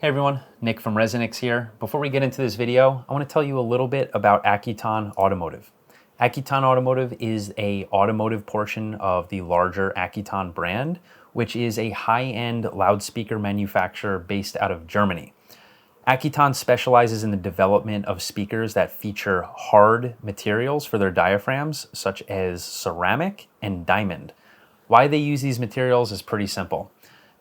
Hey everyone, Nick from ResoNix here. Before we get into this video, I want to tell you a little bit about Accuton Automotive. Accuton Automotive is a automotive portion of the larger Accuton brand, which is a high-end loudspeaker manufacturer based out of Germany. Accuton specializes in the development of speakers that feature hard materials for their diaphragms, such as ceramic and diamond. Why they use these materials is pretty simple.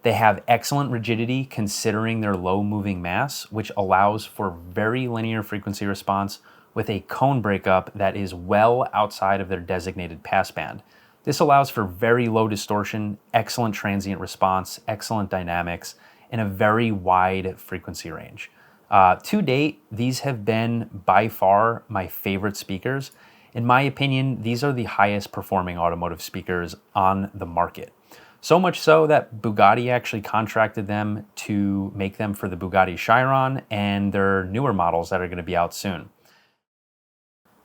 They have excellent rigidity considering their low moving mass, which allows for very linear frequency response with a cone breakup that is well outside of their designated passband. This allows for very low distortion, excellent transient response, excellent dynamics, and a very wide frequency range. To date, these have been by far my favorite speakers. In my opinion, these are the highest performing automotive speakers on the market. So much so that Bugatti actually contracted them to make them for the Bugatti Chiron and their newer models that are going to be out soon.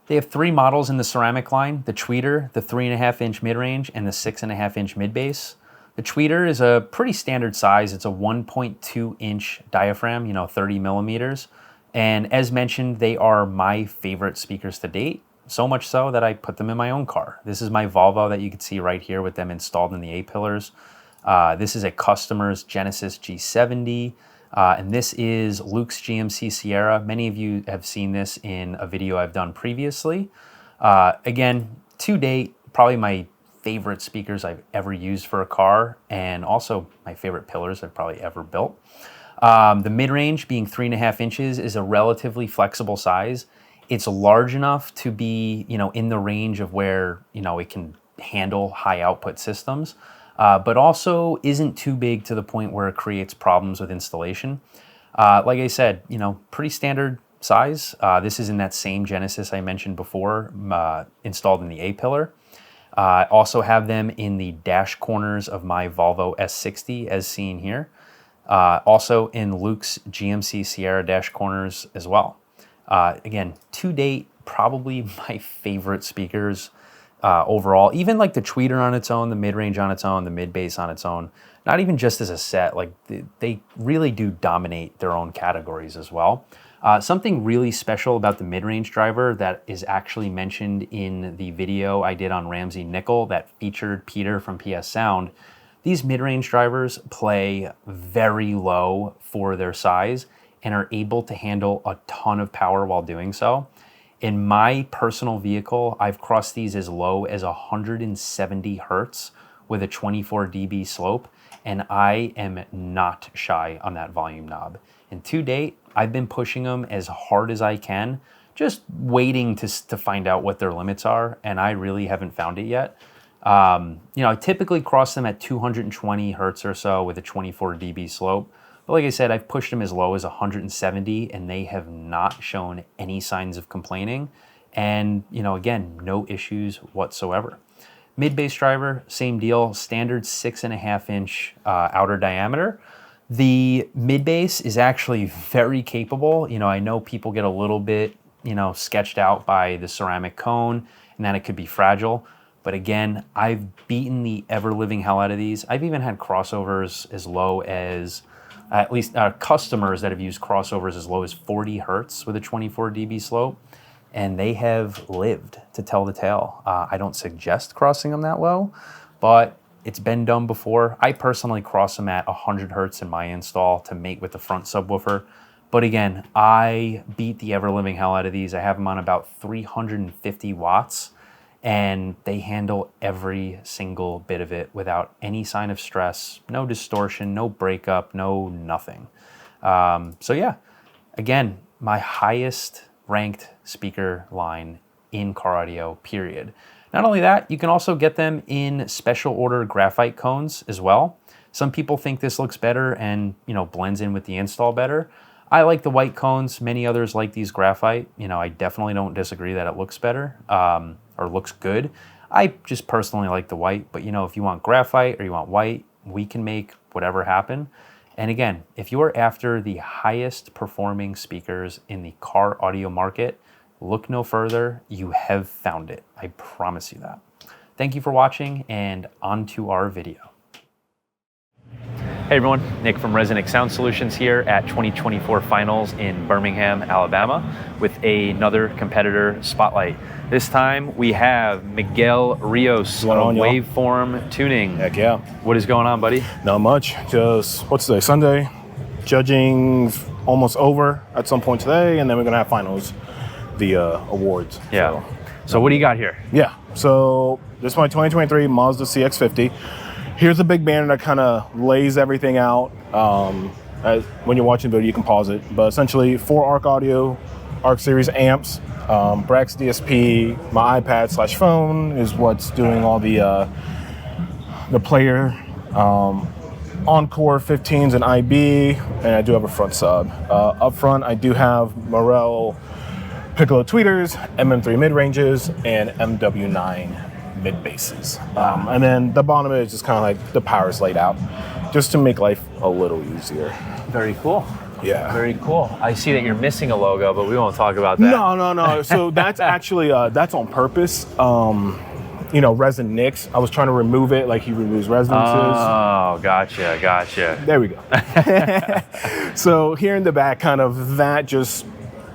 They have three models in the ceramic line: the tweeter, the 3.5-inch mid-range, and the 6.5-inch mid-bass. The tweeter is a pretty standard size. It's a 1.2-inch diaphragm, 30 millimeters. And as mentioned, they are my favorite speakers to date. So much so that I put them in my own car. This is my Volvo that you can see right here with them installed in the A-pillars. This is a customer's Genesis G70. And this is Luke's GMC Sierra. Many of you have seen this in a video I've done previously. Again, to date, probably my favorite speakers I've ever used for a car, and also my favorite pillars I've probably ever built. The mid-range, being 3.5 inches, is a relatively flexible size. It's large enough to be, in the range of where, it can handle high output systems, but also isn't too big to the point where it creates problems with installation. Like I said, pretty standard size. This is in that same Genesis I mentioned before, installed in the A-pillar. I also have them in the dash corners of my Volvo S60 as seen here. Also in Luke's GMC Sierra dash corners as well. Again, to date, probably my favorite speakers overall. Even like the tweeter on its own, the mid-range on its own, the mid-bass on its own. Not even just as a set, like they really do dominate their own categories as well. Something really special about the mid-range driver that is actually mentioned in the video I did on Ramsey Nickel that featured Peter from PS Sound. These mid-range drivers play very low for their size and are able to handle a ton of power while doing so. In my personal vehicle, I've crossed these as low as 170 hertz with a 24 dB slope, and I am not shy on that volume knob. And to date, I've been pushing them as hard as I can, just waiting to find out what their limits are, and I really haven't found it yet. I typically cross them at 220 hertz or so with a 24 dB slope. But like I said, I've pushed them as low as 170 and they have not shown any signs of complaining. And, again, no issues whatsoever. Mid-bass driver, same deal, standard 6.5-inch outer diameter. The mid-bass is actually very capable. I know people get a little bit, sketched out by the ceramic cone and that it could be fragile. But again, I've beaten the ever-living hell out of these. I've even had crossovers as low as, at least customers that have used crossovers as low as 40 hertz with a 24 dB slope, and they have lived to tell the tale. I don't suggest crossing them that low, but it's been done before. I personally cross them at 100 hertz in my install to mate with the front subwoofer. But again, I beat the ever-living hell out of these. I have them on about 350 watts, and they handle every single bit of it without any sign of stress, no distortion, no breakup, no nothing. So yeah, again, my highest ranked speaker line in car audio, period. Not only that, you can also get them in special order graphite cones as well. Some people think this looks better and, blends in with the install better. I like the white cones. Many others like these graphite. I definitely don't disagree that it looks better. Or looks good. I just personally like the white, but if you want graphite or you want white, we can make whatever happen. And again, if you are after the highest performing speakers in the car audio market, look no further. You have found it. I promise you that. Thank you for watching, and on to our video. Hey everyone, Nick from ResoNix Sound Solutions here at 2024 Finals in Birmingham, Alabama with another competitor spotlight. This time we have Miguel Rios of Waveform Tuning. Heck yeah. What is going on, buddy? Not much, just, what's today, Sunday? Judging almost over at some point today, and then we're gonna have finals, the awards. Yeah. So what do you got here? Yeah, so this is my 2023 Mazda CX-50. Here's a big banner that kind of lays everything out. When you're watching the video, you can pause it. But essentially, 4 ARC audio, ARC series amps, Brax DSP, my iPad/phone is what's doing all the player, Encore 15s and IB, and I do have a front sub. Up front, I do have Morel Piccolo tweeters, MM3 mid-ranges, and MW9 mid-basses. And then the bottom is just kind of like the power's laid out, just to make life a little easier. Very cool. Yeah. Very cool. I see that you're missing a logo, but we won't talk about that. No. So that's actually, that's on purpose. ResoNix, I was trying to remove it like he removes resonances. Oh, gotcha. There we go. So here in the back, kind of that just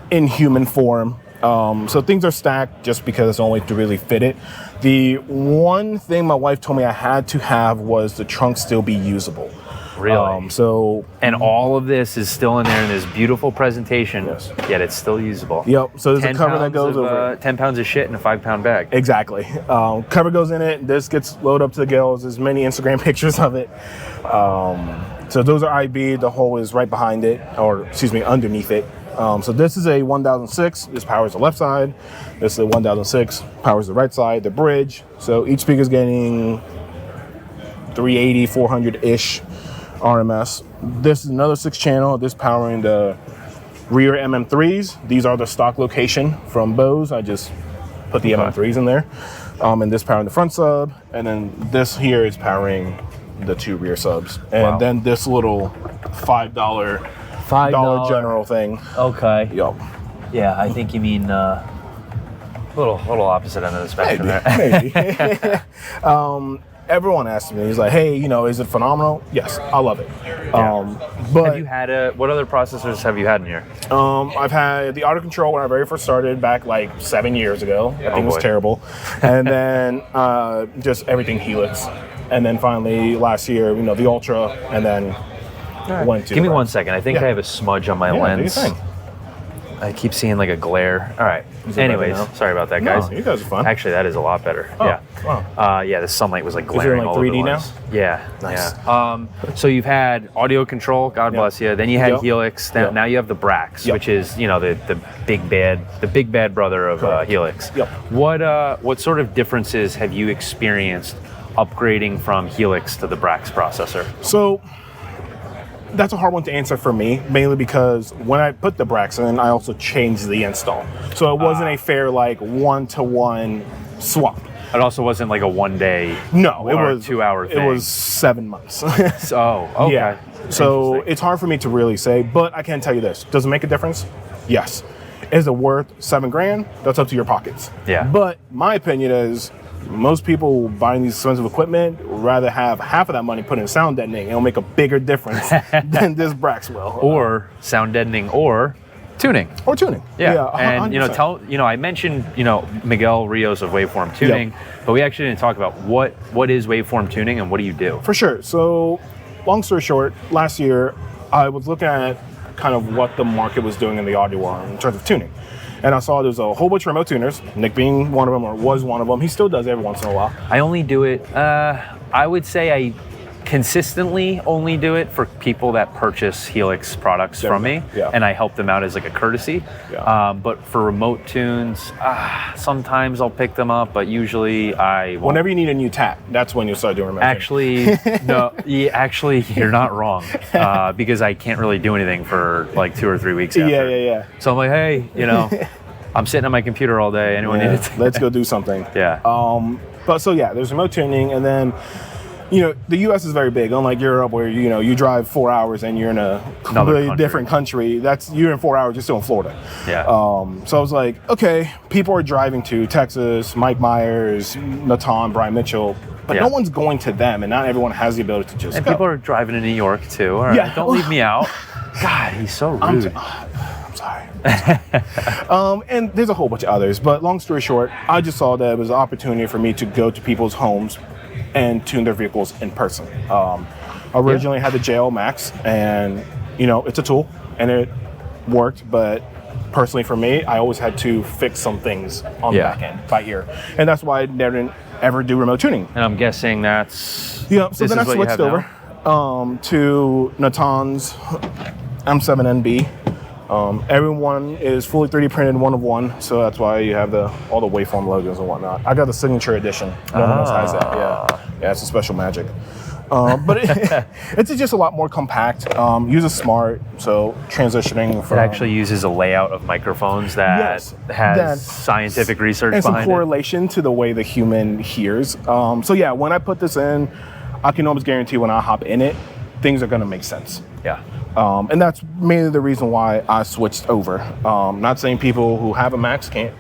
in human form. So things are stacked just because it's only to really fit it. The one thing my wife told me I had to have was the trunk still be usable. Really? And all of this is still in there in this beautiful presentation, yes. Yet it's still usable. Yep. So there's a cover that goes over it. 10 pounds of shit in a 5-pound bag. Exactly. Cover goes in it. This gets loaded up to the gills. There's many Instagram pictures of it. So those are IB. The hole is right behind it, or excuse me, underneath it. So this is a 1006. This powers the left side. This is a 1006. Powers the right side. The bridge. So each speaker is getting 380, 400-ish RMS. This is another 6-channel. This powering the rear MM3s. These are the stock location from Bose. I just put the MM3s in there. And this powering the front sub. And then this here is powering the 2 rear subs. And then this little $5 general thing. Okay. Yup. Yeah, I think you mean little opposite end of the spectrum Maybe. Everyone asks me, he's like, hey, is it phenomenal? Yes, I love it. Yeah. But have you had what other processors have you had in here? I've had the auto control when I very first started back like 7 years ago. That thing was terrible. And then just everything Helix. And then finally last year, the Ultra, and then went to Give me 1 second. I think I have a smudge on my lens. Do your thing. I keep seeing like a glare. All right. Anyways, sorry about that, guys. No, you guys are fun. Actually, that is a lot better. Oh, yeah. Wow. Yeah, the sunlight was like glaring all over the 3D lens. now? Yeah. Nice. Yeah. So you've had audio control, God bless you. Then you had Helix. Now you have the Brax, which is the big bad brother of Helix. Yep. What sort of differences have you experienced upgrading from Helix to the Brax processor? So that's a hard one to answer for me, mainly because when I put the Brax in, I also changed the install. So it wasn't a fair one-to-one swap. It also wasn't like a 1 day. No, it was 2-hour thing. It was 7 months. Oh, okay. Yeah. So it's hard for me to really say, but I can tell you this: does it make a difference? Yes. Is it worth $7,000? That's up to your pockets. Yeah. But my opinion is, most people buying these expensive equipment would rather have half of that money put in sound deadening. It'll make a bigger difference than this Brax will. Or sound deadening, or tuning. Or tuning. Yeah. And I mentioned Miguel Rios of Waveform Tuning, but we actually didn't talk about what is Waveform Tuning and what do you do? For sure. So, long story short, last year I was looking at kind of what the market was doing in the audio world in terms of tuning. And I saw there's a whole bunch of remote tuners, Nick being one of them, or was one of them. He still does every once in a while. I only do it, I would say I consistently only do it for people that purchase Helix products from me, and I help them out as like a courtesy. Yeah. But for remote tunes, sometimes I'll pick them up, but usually I won't. Whenever you need a new tap, that's when you start doing remote tuning. Actually, you're not wrong, because I can't really do anything for like 2 or 3 weeks after. Yeah. So I'm like, hey, I'm sitting at my computer all day. Anyone need it? Let's go do something. Yeah. But so there's remote tuning, and then the U.S. is very big, unlike Europe, where you drive 4 hours and you're in a completely different country. You're in 4 hours, you're still in Florida. Yeah. So I was like, okay, people are driving to Texas, Mike Myers, Natan, Brian Mitchell. but no one's going to them, and not everyone has the ability to just And go. people are driving to New York too. All right, don't leave me out. God, he's so rude. I'm sorry. And there's a whole bunch of others, but long story short, I just saw that it was an opportunity for me to go to people's homes and tune their vehicles in person. Originally had the JL Max, and it's a tool, and it worked, but personally for me, I always had to fix some things on the back end by ear, and that's why I didn't ever do remote tuning. And I'm guessing that's so then I switched over to Natan's M7NB. Everyone is fully 3D printed one of one, so that's why you have all the Waveform logos and whatnot. I got the signature edition. No one else has that. Yeah, it's a special magic. But it's just a lot more compact. Uses smart, so transitioning from... It actually uses a layout of microphones that has scientific research and behind some correlation to the way the human hears. So yeah, when I put this in, I can almost guarantee when I hop in it, things are going to make sense. Yeah. And that's mainly the reason why I switched over. Not saying people who have a Max can't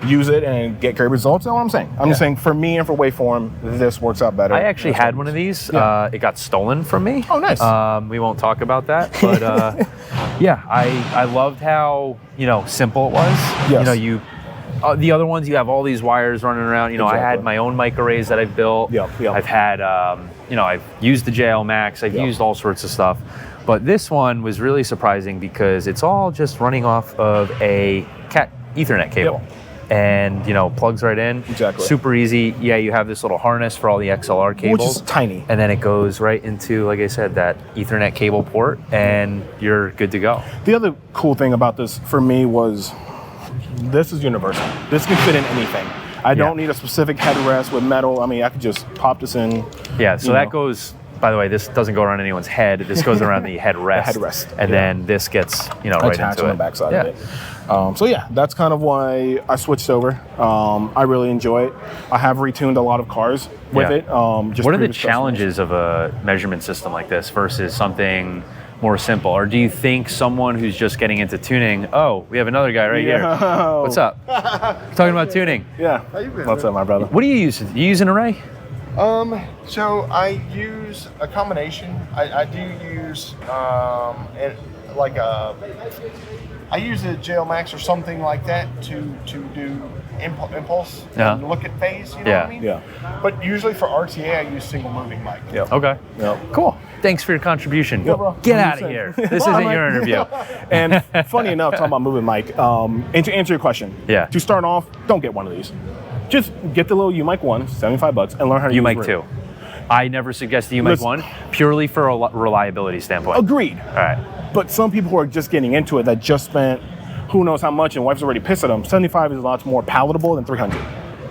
use it and get great results. That's what I'm saying. I'm just saying for me and for Waveform, this works out better. I actually had one of these. It got stolen from me. Oh, nice. We won't talk about that, but I loved how simple it was. Yes. The other ones, you have all these wires running around. I had my own mic arrays that I've built. I've had, I've used the JL Max. I've used all sorts of stuff. But this one was really surprising because it's all just running off of a Cat Ethernet cable. And plugs right in. Exactly. Super easy. Yeah, you have this little harness for all the XLR cables, which is tiny, and then it goes right into, like I said, that Ethernet cable port, and you're good to go. The other cool thing about this for me was this is universal. This can fit in anything. I don't need a specific headrest with metal. I mean, I could just pop this in. Yeah. So that goes. By the way, this doesn't go around anyone's head. This goes around the headrest. And then this gets, right attached into on the backside of it. So yeah, that's kind of why I switched over. I really enjoy it. I have retuned a lot of cars with it. What are the challenges of a measurement system like this versus something more simple? Or do you think someone who's just getting into tuning, we have another guy right here. What's up? Talking about tuning. Yeah. How you been, What's up, my brother? What do you use? You use an array? So I use a combination. I do use I use a JL Max or something like that to do impulse and look at phase. You know what I mean? Yeah. But usually for RTA, I use single moving mic. Yeah. Okay. Yeah. Cool. Thanks for your contribution. Yeah, bro. Get out of here. This isn't your interview. And funny enough, talking about moving mic, and to answer your question, to start off, don't get one of these. Just get the little UMic 1, $75, and learn how to use UMic 2. I never suggest the UMic 1 purely for a reliability standpoint. Agreed. All right. But some people who are just getting into it that just spent who knows how much and wife's already pissed at them, 75 is a lot more palatable than 300.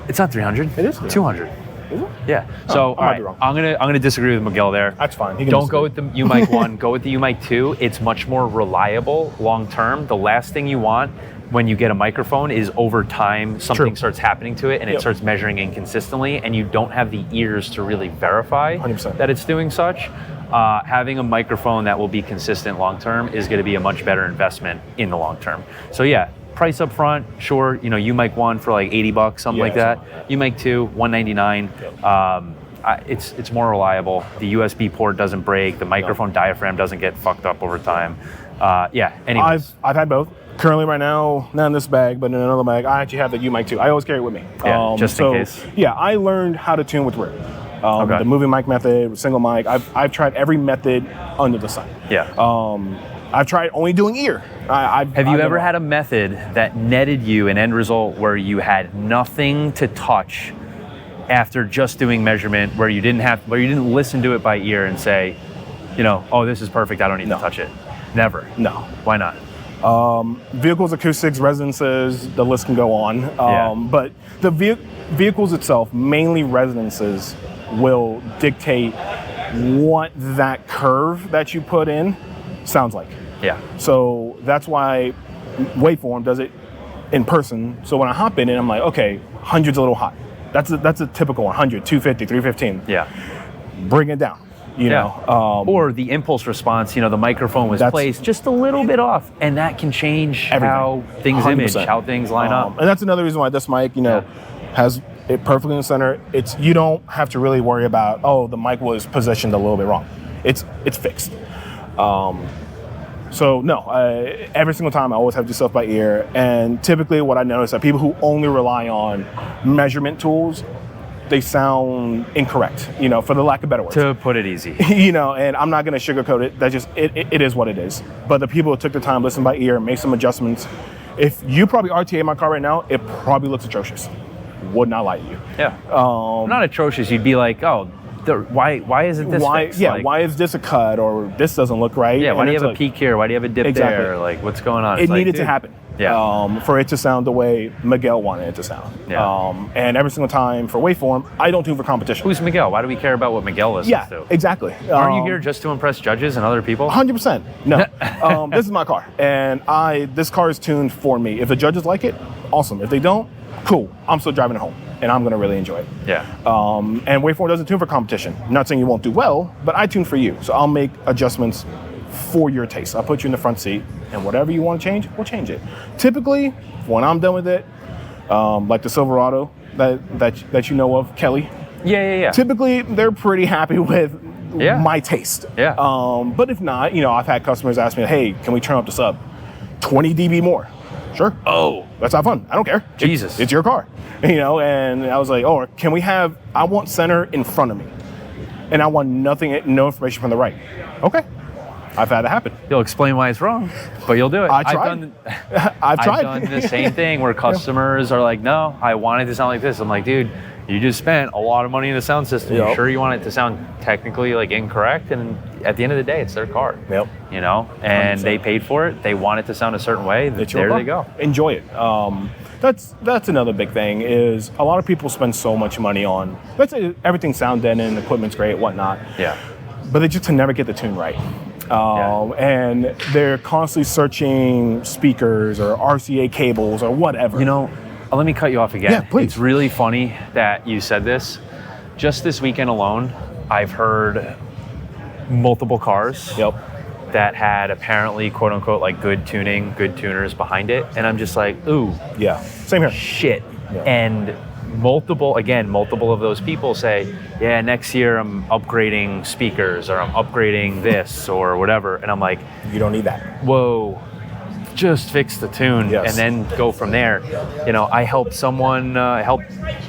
It's not 300. It is 200. Is it? Yeah. So I might be wrong. I'm gonna disagree with Miguel there. That's fine. Don't go with the UMic 1. Go with the UMic 2. It's much more reliable long term. The last thing you want when you get a microphone is over time something starts happening to it and it starts measuring inconsistently, and you don't have the ears to really verify 100%. that it's doing such. Having a microphone that will be consistent long term is going to be a much better investment in the long term. So yeah, price up front, sure. UMic 1 for like $80, something like that. UMic 2, $199. It's more reliable. The USB port doesn't break. The microphone diaphragm doesn't get fucked up over time. Anyways. I've had both. Currently right now, not in this bag, but in another bag, I actually have the UMic 2. I always carry it with me. Just in case. Yeah, I learned how to tune with Rios. The moving mic method, single mic. I've tried every method under the sun. Yeah. I've tried only doing ear. Have you ever had a method that netted you an end result where you had nothing to touch after just doing measurement, where you didn't listen to it by ear and say, this is perfect, I don't need to touch it? Never. No. Why not? Vehicles, acoustics, resonances, the list can go on. But the vehicles itself, mainly resonances, will dictate what that curve that you put in sounds like. Yeah. So that's why Waveform does it in person. So when I hop in it, I'm like, okay, 100's a little hot. That's a typical 100, 250, 315. Yeah. Bring it down. You know, or the impulse response, the microphone was placed just a little bit off, and that can change everything. How things 100%. image, how things line up. And that's another reason why this mic, has it perfectly in the center. You don't have to really worry about, oh, the mic was positioned a little bit wrong. It's fixed. So no, every single time I always have to do stuff by ear. And typically what I notice that people who only rely on measurement tools, they sound incorrect, for the lack of better words. To put it easy. And I'm not going to sugarcoat it. That just, it is what it is. But the people who took the time to listen by ear, make some adjustments. If you probably RTA my car right now, it probably looks atrocious. Would not lie to you. Yeah. Not atrocious. You'd be like, oh, why isn't this fixed? Yeah, why is this a cut, or this doesn't look right? Yeah, why do you have a peak here? Why do you have a dip there? Like, what's going on? It needed to happen. Yeah. For it to sound the way Miguel wanted it to sound. Yeah. And every single time for Waveform, I don't tune for competition. Who's Miguel? Why do we care about what Miguel listens to? Yeah, exactly. Aren't you here just to impress judges and other people? 100%. No. This is my car, and this car is tuned for me. If the judges like it, awesome. If they don't, cool. I'm still driving it home, and I'm going to really enjoy it. Yeah. And Waveform doesn't tune for competition. I'm not saying you won't do well, but I tune for you. So I'll make adjustments for your taste. I'll put you in the front seat, and whatever you want to change, we'll change it. Typically, when I'm done with it, like the Silverado that you know of, Kelly. Yeah. Typically, they're pretty happy with my taste. Yeah. But if not, I've had customers ask me, hey, can we turn up the sub 20 dB more? Sure. Oh, let's have fun. I don't care. Jesus. It's your car. And I was like, oh, I want center in front of me. And I want no information from the right. Okay. I've had it happen. You'll explain why it's wrong, but you'll do it. I've tried. I've done the same thing where customers are like, no, I want it to sound like this. I'm like, dude, you just spent a lot of money in the sound system. Yep. You sure you want it to sound technically like incorrect? And at the end of the day, it's their car. Yep. And 100%. They paid for it. They want it to sound a certain way. There they go. Enjoy it. That's another big thing is a lot of people spend so much money on, let's say everything sound dead and equipment's great, whatnot. Yeah. But they just can never get the tune right. And they're constantly searching speakers or RCA cables or whatever. Let me cut you off again. Yeah, please. It's really funny that you said this. Just this weekend alone, I've heard multiple cars that had apparently, quote unquote, like good tuners behind it. And I'm just like, ooh. Yeah, same here. Shit. Yeah. And multiple of those people say, yeah, next year I'm upgrading speakers or I'm upgrading this or whatever. And I'm like, you don't need that. Whoa, just fix the tune and then go from there. I helped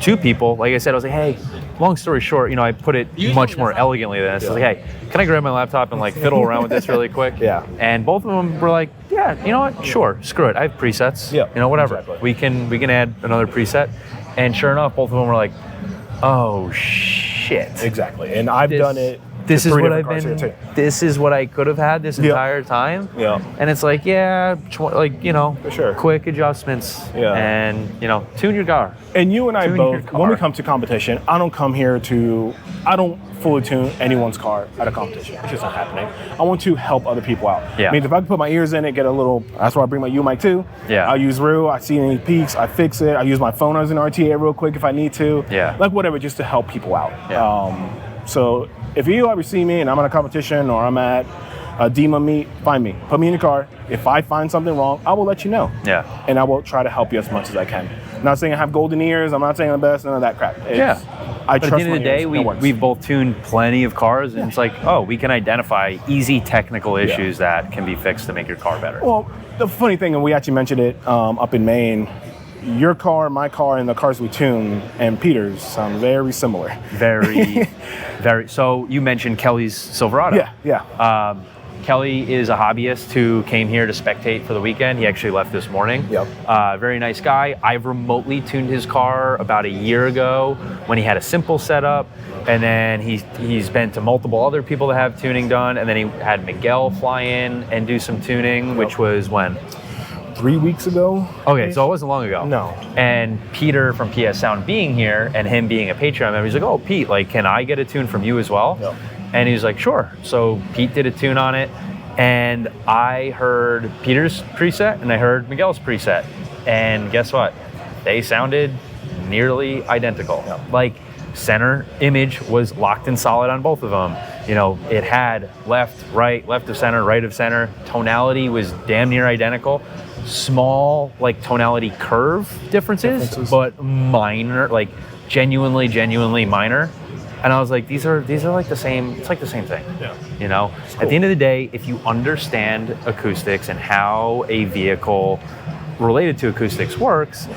two people. Like I said, I was like, hey, long story short, I put it much more elegantly than this. I was like, hey, can I grab my laptop and like fiddle around with this really quick? Yeah. And both of them were like, yeah, you know what? Sure, screw it. I have presets. Yeah. Whatever. Exactly. We can add another preset. And sure enough, both of them were like, oh shit. Exactly. And I've done it. This is what I could have had this entire time. Yeah. And it's like, for sure. Quick adjustments. Yeah. And, tune your car. And you and I both, when we come to competition, I don't fully tune anyone's car at a competition. It's just not happening. I want to help other people out. Yeah. I mean, if I can put my ears in it, that's why I bring my U mic too. Yeah. I use Rios, I see any peaks, I fix it. I use my phone as an RTA real quick if I need to. Yeah. Like whatever, just to help people out. Yeah. So if you ever see me and I'm at a competition or I'm at a DEMA meet, find me. Put me in your car. If I find something wrong, I will let you know. Yeah. And I will try to help you as much as I can. I'm not saying I have golden ears. I'm not saying I'm the best. None of that crap. But at the end of the day, we've both tuned plenty of cars, and it's like, oh, we can identify easy technical issues that can be fixed to make your car better. Well, the funny thing, and we actually mentioned it up in Maine, your car, my car, and the cars we tune, and Peter's sound very similar. Very, very. So you mentioned Kelly's Silverado. Yeah. Kelly is a hobbyist who came here to spectate for the weekend. He actually left this morning. Yep. Very nice guy. I've remotely tuned his car about a year ago when he had a simple setup. And then he's been to multiple other people that have tuning done. And then he had Miguel fly in and do some tuning, which was when? 3 weeks ago. Okay, so it wasn't long ago. No. And Peter from PS Sound being here and him being a Patreon member, he's like, oh, Pete, like, can I get a tune from you as well? Yep. And he was like, sure. So Pete did a tune on it, and I heard Peter's preset and I heard Miguel's preset. And guess what? They sounded nearly identical. Yep. Like, center image was locked and solid on both of them. It had left of center, right of center. Tonality was damn near identical. Small, like, tonality curve differences. But minor, like, genuinely minor. And I was like, these are like the same, it's like the same thing. Yeah. You know? Cool. At the end of the day, if you understand acoustics and how a vehicle related to acoustics works,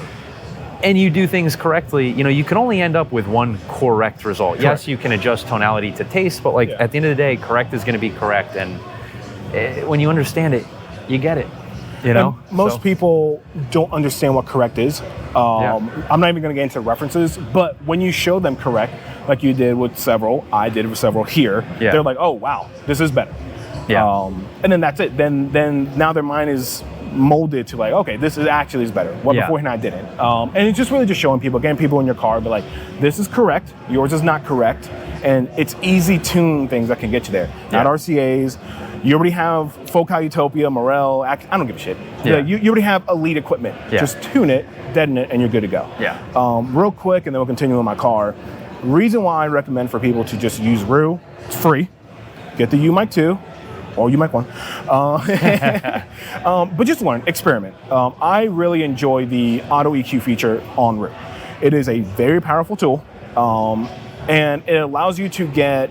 and you do things correctly, you know, you can only end up with one correct result. Correct. Yes, you can adjust tonality to taste, but like at the end of the day, correct is going to be correct. And when you understand it, you get it. You know, and most people don't understand what correct is. I'm not even going to get into references, but when you show them correct, like you did with several, I did with several here, they're like, oh wow, this is better. Yeah. And then that's it. Then now their mind is molded to like, okay, this is actually is better. Well, beforehand I didn't. And it's just really just showing people, getting people in your car, but like, this is correct, yours is not correct. And it's easy tune things that can get you there. Not RCAs. You already have Focal Utopia, Morel, I don't give a shit. You already have elite equipment. Just tune it, deaden it, and you're good to go. Real quick, and then we'll continue in my car. Reason why I recommend for people to just use RU, it's free. Get the U-Mic 2 or U-Mic 1. But just learn, experiment. I really enjoy the auto EQ feature on RU. It is a very powerful tool, and it allows you to get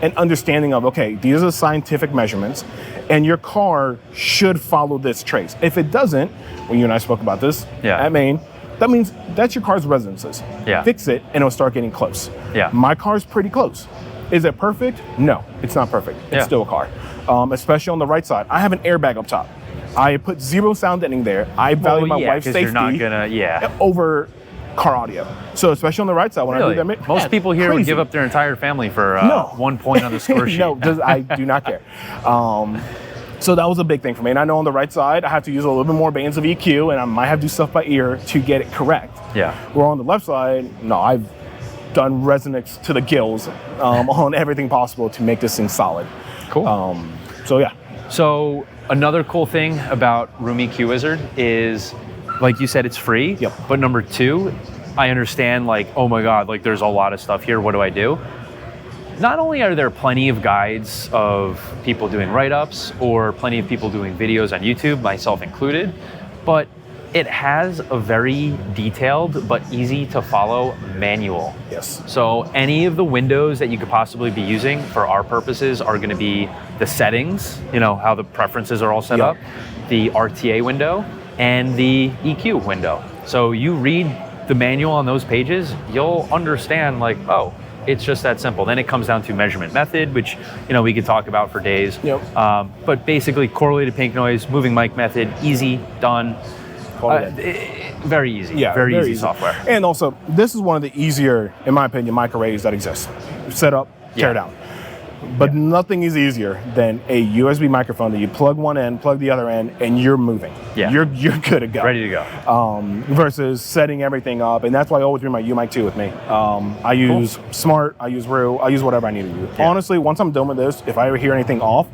an understanding of, okay, these are scientific measurements, and your car should follow this trace. If it doesn't, when you and I spoke about this at Maine, that means that's your car's resonances. Fix it, and it'll start getting close. My car's pretty close. Is it perfect? No, it's not perfect. It's still a car, especially on the right side. I have an airbag up top. I put 0 sound deadening there. I value my wife's safety you're not gonna, over car audio. So especially on the right side, when I do that, most people here would give up their entire family for 1 point on the score sheet. No, I do not care. So that was a big thing for me. And I know on the right side, I have to use a little bit more bands of EQ, and I might have to do stuff by ear to get it correct. Where on the left side, no, I've done ResoNix to the gills on everything possible to make this thing solid. Cool. So yeah. So another cool thing about Room EQ Wizard is, like you said, it's free. But number 2, I understand, like, oh my God, like there's a lot of stuff here. What do I do? Not only are there plenty of guides of people doing write-ups or plenty of people doing videos on YouTube, myself included, but it has a very detailed but easy to follow manual. So any of the windows that you could possibly be using for our purposes are going to be the settings, you know, how the preferences are all set up, the RTA window, and the EQ window. So you read the manual on those pages, you'll understand like, oh, it's just that simple. Then it comes down to measurement method, which, you know, we could talk about for days. But basically correlated pink noise, moving mic method, easy, done. Very easy, very easy software. And also, this is one of the easier, in my opinion, mic arrays that exist. Set up, tear down. But nothing is easier than a USB microphone that you plug one end, plug the other end, and you're moving. You're good to go. Ready to go. Versus setting everything up, and that's why I always bring my U-Mic 2 with me. I use Smart, I use RU, I use whatever I need to use. Honestly, once I'm done with this, if I ever hear anything off,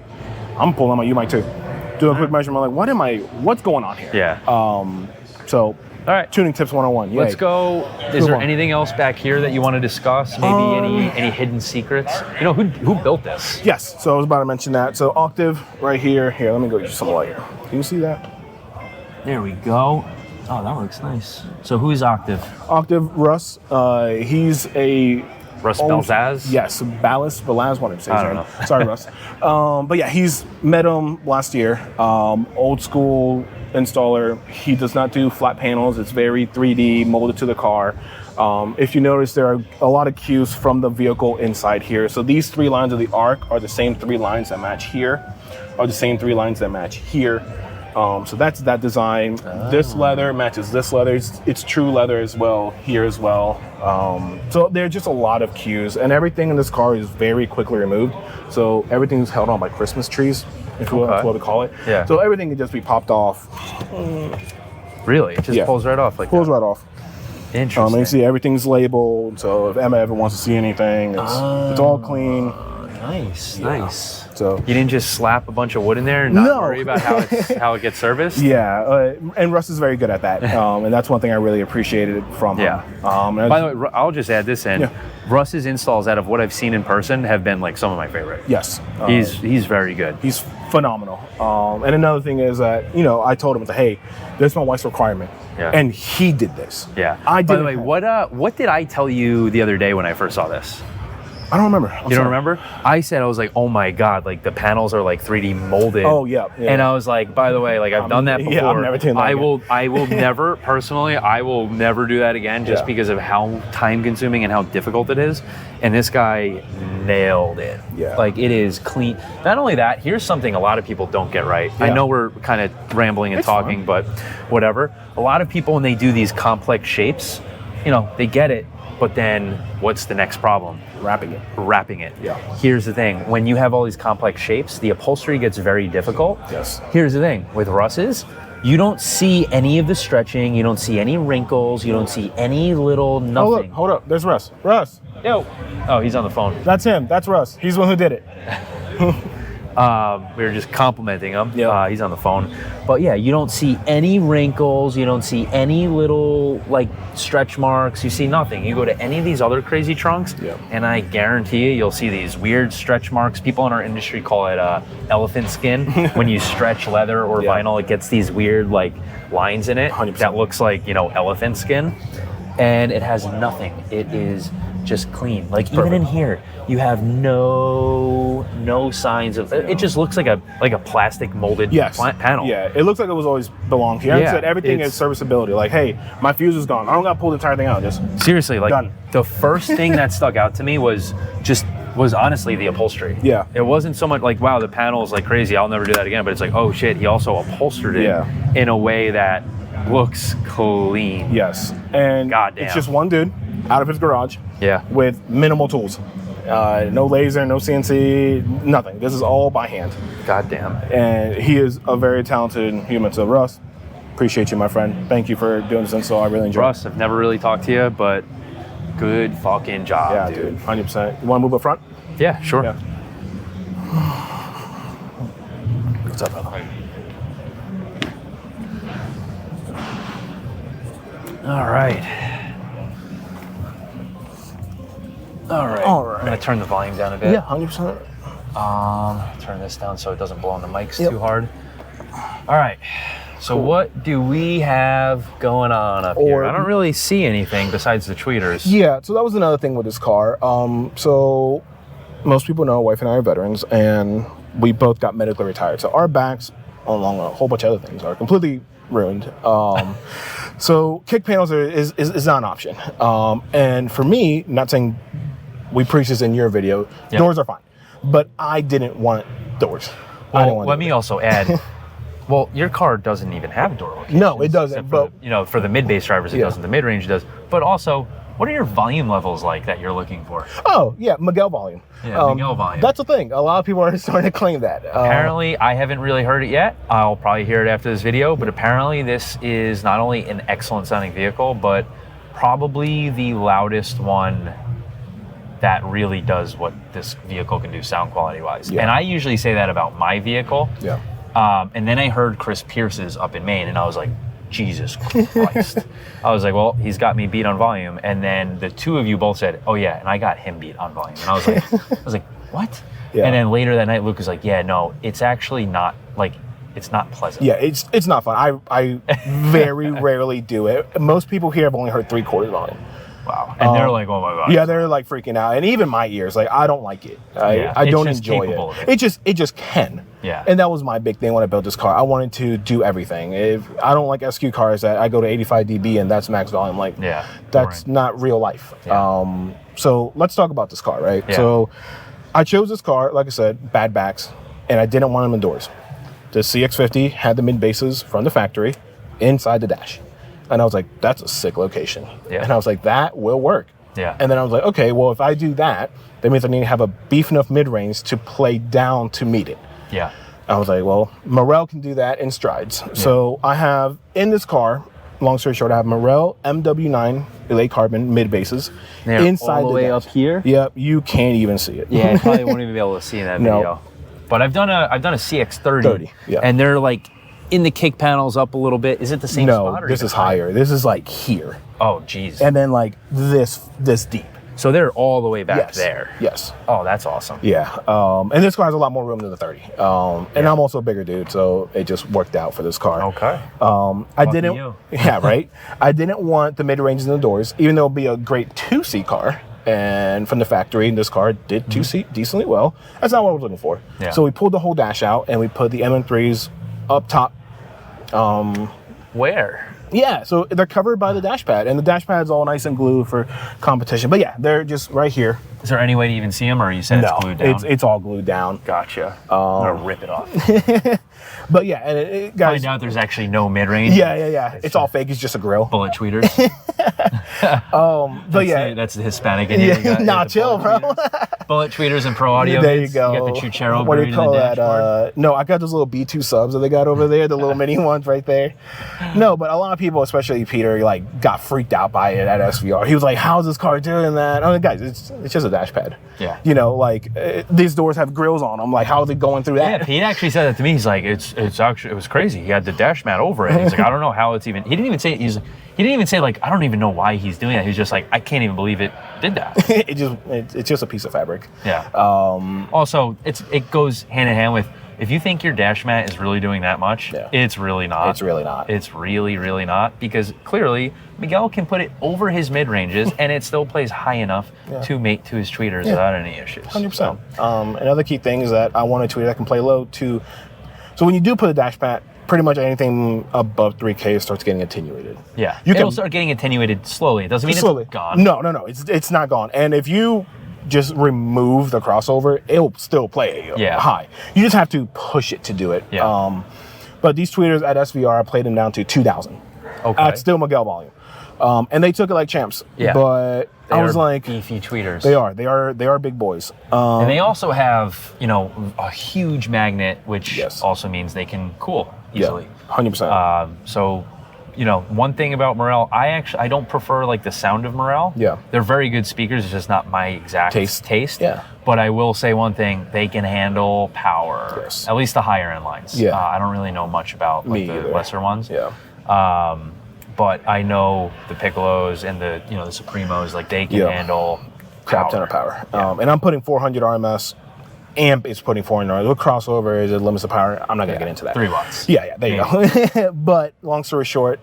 I'm pulling my U-Mic 2. Do a quick measurement, like, what's going on here? So, all right, tuning tips 101. Let's go. Is there anything else back here that you want to discuss? Maybe any hidden secrets? You know, who built this? Yes, so I was about to mention that. So Octave right here. Here, let me go get you some light here. Can you see that? There we go. Oh, that looks nice. So who is Octave? Octave Russ. He's a Russ Belzaz? Yes, Balaz, what I'm saying. I don't know. Sorry, Russ. But yeah, he's met him last year. Old school installer. He does not do flat panels. It's very 3D, molded to the car. If you notice, there are a lot of cues from the vehicle inside here. So these 3 lines of the arc are the same 3 lines that match here, are the same 3 lines that match here. So that's that design. This leather matches this leather. It's true leather as well, here as well. So there are just a lot of cues, and everything in this car is very quickly removed. So everything's held on by Christmas trees, if you will, that's what we call it. So everything can just be popped off. Really? It just pulls right off like pulls right off. Interesting. And you see everything's labeled, so if Emma ever wants to see anything, it's all clean. Nice. So you didn't just slap a bunch of wood in there and not worry about how it gets serviced? And Russ is very good at that. And that's one thing I really appreciated from him. By the way, I'll just add this in. Russ's installs, out of what I've seen in person, have been like some of my favorite. Yes. He's very good. He's phenomenal. And another thing is that, you know, I told him, hey, this is my wife's requirement. Yeah. And he did this. Yeah. I did. By the way, what did I tell you the other day when I first saw this? I don't remember. You don't remember? I said, I was like, oh my God, like the panels are like 3D molded. Oh, yeah. And I was like, by the way, like I've done that before. Yeah, I'm never doing that I will never, personally, I will never do that again just because of how time consuming and how difficult it is. And this guy nailed it. Yeah. Like it is clean. Not only that, here's something a lot of people don't get right. Yeah. I know we're kind of rambling and It's talking, but whatever. A lot of people, when they do these complex shapes, you know, they get it. But then what's the next problem? Wrapping it. Yeah. Here's the thing. When you have all these complex shapes, the upholstery gets very difficult. Yes. Here's the thing. With Russ's, you don't see any of the stretching. You don't see any wrinkles. You don't see any little nothing. Hold up. There's Russ. Russ. Yo. Oh, he's on the phone. That's him. That's Russ. He's the one who did it. We were just complimenting him. Yeah. He's on the phone. But yeah, you don't see any wrinkles. You don't see any little like stretch marks. You see nothing. You go to any of these other crazy trunks, and I guarantee you'll see these weird stretch marks. People in our industry call it elephant skin. When you stretch leather or vinyl, it gets these weird like lines in it 100%. that looks like, you know, elephant skin. And it has nothing. It is just clean. Like even in here, you have no signs of. It just looks like a plastic molded panel. Yeah, it looks like it was always belonged here. Yeah, said everything is serviceability. Like, hey, my fuse is gone. I don't got to pull the entire thing out. Just seriously, like done. The first thing that stuck out to me was honestly the upholstery. Yeah, it wasn't so much like, wow, the panel is like crazy, I'll never do that again. But it's like, oh shit, he also upholstered it in a way that looks clean. Yes, and goddamn, it's just one dude out of his garage. Yeah, with minimal tools. No laser, no CNC, nothing. This is all by hand. Goddamn. And he is a very talented human. So Russ, appreciate you, my friend. Thank you for doing this install. I really enjoyed it. Russ, I've never really talked to you, but good fucking job, dude. 100%. You want to move up front? Yeah, sure. Yeah. What's up, brother? All right. I'm gonna turn the volume down a bit. Yeah, 100%. Turn this down so it doesn't blow on the mics too hard. All right. So what do we have going on up here? I don't really see anything besides the tweeters. Yeah, so that was another thing with this car. So most people know, wife and I are veterans, and we both got medically retired. So our backs, along a whole bunch of other things, are completely ruined. So kick panels is not an option. And for me, not saying we preach this in your video, doors are fine. But I didn't want doors. Well, let me also add, well, your car doesn't even have door locations. No, it doesn't. But you know, for the mid-bass drivers, it doesn't. The mid-range does. But also, what are your volume levels like that you're looking for? Oh, yeah, Miguel volume. Yeah, Miguel volume. That's the thing. A lot of people are starting to claim that. Apparently, I haven't really heard it yet. I'll probably hear it after this video. But apparently, this is not only an excellent sounding vehicle, but probably the loudest one that really does what this vehicle can do sound quality wise. And I usually say that about my vehicle. Yeah. And then I heard Chris Pierce's up in Maine, and I was like, Jesus Christ. I was like, well, he's got me beat on volume. And then the two of you both said, oh yeah, and I got him beat on volume. And I was like, what? Yeah. And then later that night, Luke was like, yeah, no, it's actually not, like, it's not pleasant. Yeah, it's not fun. I very rarely do it. Most people here have only heard 3/4 volume. Wow. And they're like, oh my God. Yeah, they're like freaking out. And even my ears, like, I don't like it. I don't enjoy it. It just can. Yeah. And that was my big thing when I built this car. I wanted to do everything. If I don't like SQ cars that I go to 85 dB and that's max volume, like, that's not real life. Yeah. So let's talk about this car, right? Yeah. So I chose this car, like I said, bad backs, and I didn't want them indoors. The CX-50 had the mid basses from the factory inside the dash. And I was like, that's a sick location. Yeah. And I was like, that will work. Yeah. And then I was like, okay, well, if I do that, that means I need to have a beef enough mid-range to play down to meet it. Yeah. I was like, well, Morel can do that in strides. Yeah. So I have, in this car, long story short, I have Morel MW9 Elate Carbon mid-basses inside all the way dash. Up here? Yep, you can't even see it. Yeah, I probably won't even be able to see in that video. But I've done a CX-30, and they're like, in the kick panels up a little bit. Is it the same spot? No, this is higher. This is like here. Oh, geez. And then like this deep. So they're all the way back there. Yes. Oh, that's awesome. Yeah. And this car has a lot more room than the 30. And I'm also a bigger dude, so it just worked out for this car. Okay. I didn't. Yeah, right. I didn't want the mid ranges in the doors, even though it'd be a great 2-seat car. And from the factory, this car did 2-seat decently well. That's not what I was looking for. Yeah. So we pulled the whole dash out and we put the MM3s up top. Where? Yeah, so they're covered by the dash pad, and the dash pad's all nice and glued for competition. But yeah, they're just right here. Is there any way to even see them, or you said it's glued down? It's all glued down. Gotcha. I'm gonna rip it off. But yeah, and guys, find out there's actually no mid-range. Yeah. It's all fake. It's just a grill. Bullet tweeters. But yeah, that's the Hispanic in here. Yeah, nah, chill, bro. Bullet tweeters and pro audio. There you go. You got the Chuchero. What do you call that? No, I got those little B2 subs that they got over there, the little mini ones right there. No, but a lot of people, especially Peter, like got freaked out by it at SVR. He was like, "How's this car doing that?" I mean, guys, it's just a dash pad. Yeah. You know, like these doors have grills on them. Like, how is it going through that? Yeah, Pete actually said that to me. He's like, it's actually, it was crazy. He had the dash mat over it. He's like, I don't know how it's even. He didn't even say like, I don't even know why he's doing that. He's just like, I can't even believe it did that. It's just a piece of fabric. Yeah. Also, it goes hand in hand with, if you think your dash mat is really doing that much, it's really not. It's really not. It's really, really not, because clearly Miguel can put it over his mid ranges and it still plays high enough to mate to his tweeters without any issues. 100%. Another key thing is that I want a tweeter that can play low too. So when you do put a dash mat, pretty much anything above 3K starts getting attenuated. Yeah, it'll start getting attenuated slowly. It doesn't mean it's gone. No, it's not gone. And if you just remove the crossover, it'll still play high. You just have to push it to do it. Yeah. But these tweeters at SVR, I played them down to 2,000. Okay. At still Miguel volume. And they took it like champs. Yeah. But I was like, beefy tweeters. They are big boys. And they also have, a huge magnet, which also means they can cool easily. Yeah, 100%. So, one thing about Morel, I don't prefer like the sound of Morel. Yeah. They're very good speakers. It's just not my exact taste. Yeah. But I will say one thing, they can handle power. Yes. At least the higher end lines. Yeah. I don't really know much about like the lesser ones. Yeah. But I know the Piccolos and the Supremos, like they can handle crap ton of power. And I'm putting 400 RMS. Amp is putting 400 RMS. What crossover is it limits the power? I'm not going to get into that. 3 watts. Yeah, there you go. But long story short,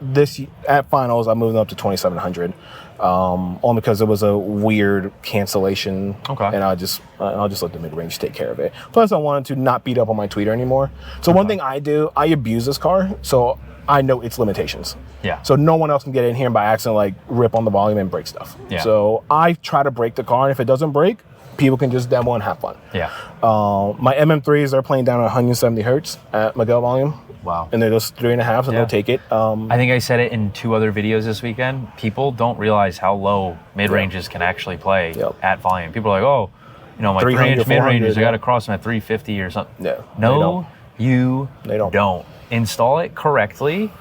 at finals, I moved up to 2,700. Only because it was a weird cancellation. Okay. And I'll just let the mid-range take care of it. Plus, I wanted to not beat up on my tweeter anymore. So one thing I do, I abuse this car. So I know its limitations. Yeah. So no one else can get in here and by accident like rip on the volume and break stuff. Yeah. So I try to break the car, and if it doesn't break, people can just demo and have fun. Yeah. My MM3s are playing down at 170 hertz at Miguel volume. Wow. And they're just 3.5, and they'll take it. I think I said it in 2 other videos this weekend. People don't realize how low mid-ranges can actually play at volume. People are like, oh, my 3-inch mid-ranges, I got to cross them at 350 or something. Yeah. No, they don't. Install it correctly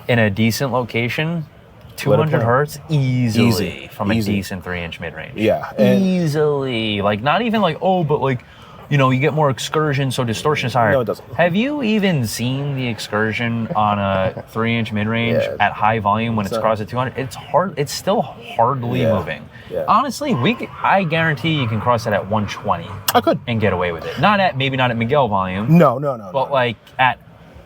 in a decent location, 200 hertz easily from a decent 3-inch mid-range. Yeah. Easily. Like, not even like, but like, you get more excursion, so distortion is higher. No, it doesn't. Have you even seen the excursion on a 3-inch mid-range at high volume when it's crossed at 200? It's hard. It's still hardly moving. Yeah. Honestly, I guarantee you can cross it at 120. I could. And get away with it. Maybe not at Miguel volume. No. But like at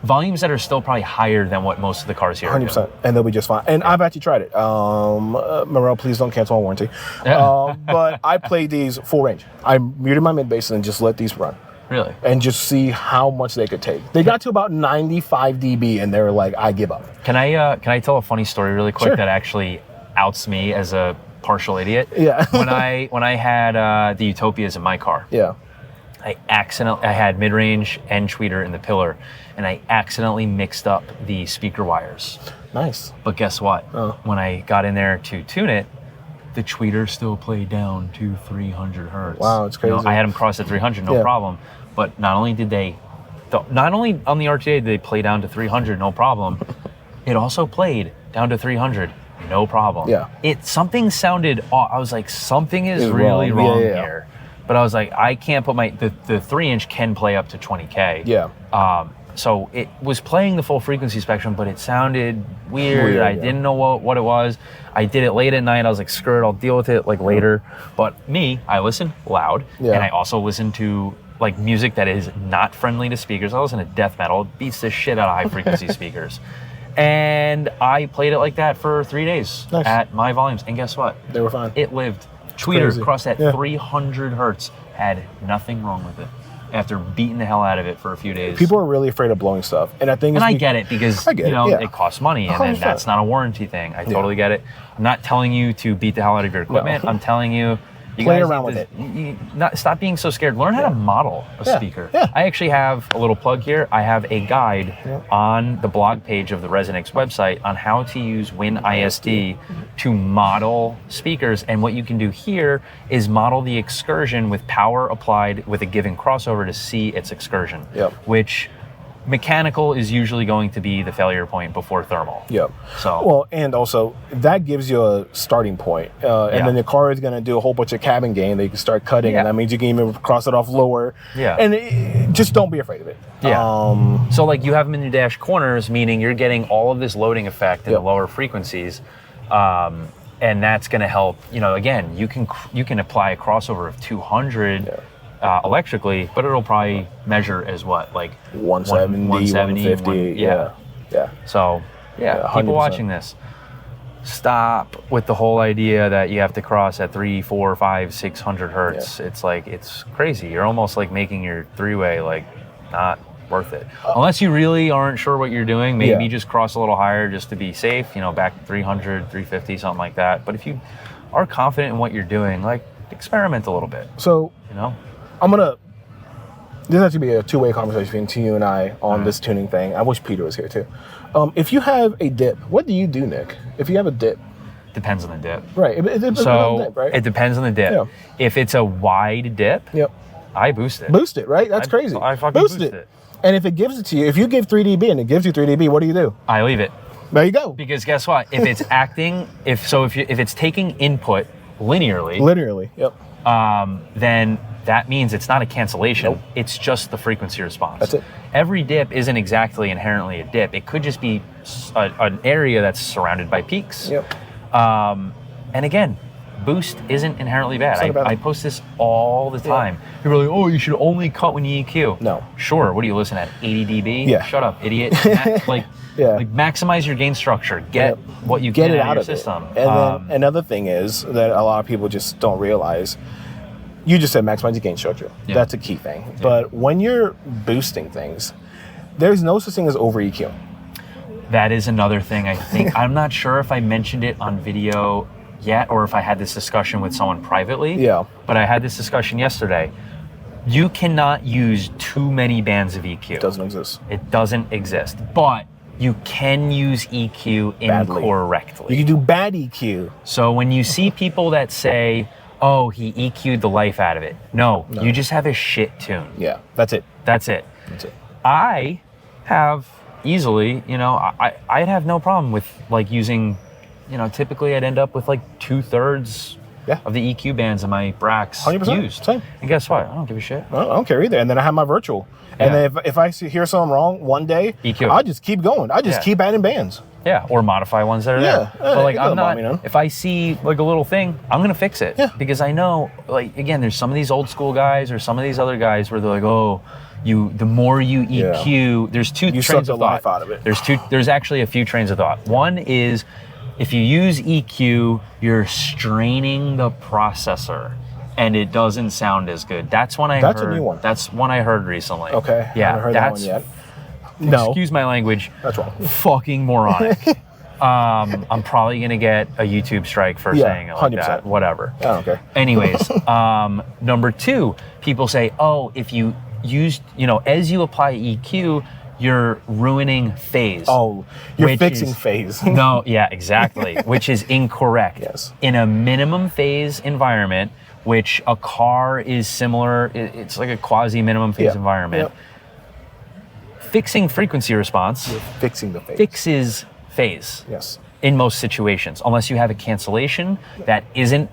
volumes that are still probably higher than what most of the cars here 100%. Are and they'll be just fine. And I've actually tried it. Morel, please don't cancel my warranty. But I played these full range. I muted my mid bass and just let these run. Really? And just see how much they could take. They got to about 95 dB, and they were like, I give up. Can I tell a funny story really quick that actually outs me as a partial idiot? Yeah. when I had the Utopias in my car. Yeah. I had mid-range and tweeter in the pillar, and I accidentally mixed up the speaker wires. Nice. But guess what? When I got in there to tune it, the tweeter still played down to 300 hertz. Wow, it's crazy. I had them cross at 300, no problem. But not only on the RTA did they play down to 300, no problem, it also played down to 300, no problem. Yeah. Something sounded off. I was like, something is really wrong here. But I was like, I can't put the 3-inch can play up to 20K. Yeah. so it was playing the full frequency spectrum, but it sounded weird. I didn't know what it was. I did it late at night. I was like, screw it, I'll deal with it like later. But I listen loud, and I also listen to like music that is not friendly to speakers. I listen to death metal. It beats the shit out of high frequency speakers. And I played it like that for 3 days at my volumes. And guess what? They were fine. It lived. Tweeter across that 300 hertz had nothing wrong with it after beating the hell out of it for a few days. People are really afraid of blowing stuff. And I think I get it because it costs money and then that's not a warranty thing. I totally get it. I'm not telling you to beat the hell out of your equipment. I'm telling you play around with it. Stop being so scared. Learn how to model a speaker. I actually have a little plug here. I have a guide on the blog page of the ResoNix website on how to use WinISD to model speakers. And what you can do here is model the excursion with power applied with a given crossover to see its excursion, which mechanical is usually going to be the failure point before thermal. So and also that gives you a starting point, and then the car is going to do a whole bunch of cabin gain. They can start cutting, and that means you can even cross it off lower. And just don't be afraid of it. So like you have them in your dash corners, meaning you're getting all of this loading effect in the lower frequencies, and that's going to help. Again, you can apply a crossover of 200. Electrically, but it'll probably measure as what, like 170, 150. So, people watching this, stop with the whole idea that you have to cross at 300, 400, 500, 600 hertz. It's like, it's crazy. You're almost like making your three-way like not worth it. Unless you really aren't sure what you're doing, maybe just cross a little higher just to be safe, back to 300, 350, something like that. But if you are confident in what you're doing, like experiment a little bit. So, this has to be a two-way conversation between you and I on this tuning thing. I wish Peter was here too. If you have a dip, what do you do, Nick? If you have a dip? Depends on the dip. Right. It depends on the dip, right? It depends on the dip. If it's a wide dip, I boost it. Boost it, right? That's crazy. I fucking boost it. And if it gives it to you, if you give 3 dB and it gives you 3 dB, what do? I leave it. There you go. Because guess what? If it's acting, if it's taking input linearly, then that means it's not a cancellation. It's just the frequency response. That's it. Every dip isn't exactly inherently a dip. It could just be an area that's surrounded by peaks. And again, boost isn't inherently bad. I post this all the time. People are like, oh, you should only cut when you EQ. No. Sure, what do you listen at, 80 dB? Shut up, idiot. Like maximize your gain structure. Get what you get can out of of your system. And then another thing is that a lot of people just don't realize, you just said maximize your gain structure. That's a key thing. But when you're boosting things, there's no such thing as over EQ. That is another thing. I think I'm not sure if I mentioned it on video yet or if I had this discussion with someone privately. But I had this discussion yesterday. You cannot use too many bands of EQ. It doesn't exist. It doesn't exist. But you can use EQ incorrectly. You can do bad EQ. So when you see people that say, oh, he EQ'd the life out of it. No, you just have a shit tune. That's it. That's it. I have easily, I'd have no problem with like using, typically I'd end up with like 2/3 of the EQ bands in my Brax 100%. used. Same. And guess what? I don't give a shit. I don't care either. And then I have my virtual. And then if I hear something wrong one day, EQ. I just keep going. I just keep adding bands. Or modify ones that are there. But like I'm not, if I see like a little thing, I'm gonna fix it. Because I know, like again, there's some of these old school guys or some of these other guys where they're like, oh, the more you EQ, there's two trains of thought. Life out of it. There's actually a few trains of thought. One is if you use EQ, you're straining the processor and it doesn't sound as good. That's one I heard. That's a new one. That's one I heard recently. Okay. I haven't heard that one yet. No. Excuse my language. That's wrong. Fucking moronic. I'm probably going to get a YouTube strike for saying it like 100%. that. Whatever. I don't care. Anyways, number two, people say, oh, if you use, as you apply EQ, you're ruining phase. Oh, you're fixing phase. No, exactly. Which is incorrect. Yes. In a minimum phase environment, which a car is similar, it's like a quasi minimum phase environment. Fixing frequency response fixing the phase. Fixes phase. Yes. In most situations, unless you have a cancellation that isn't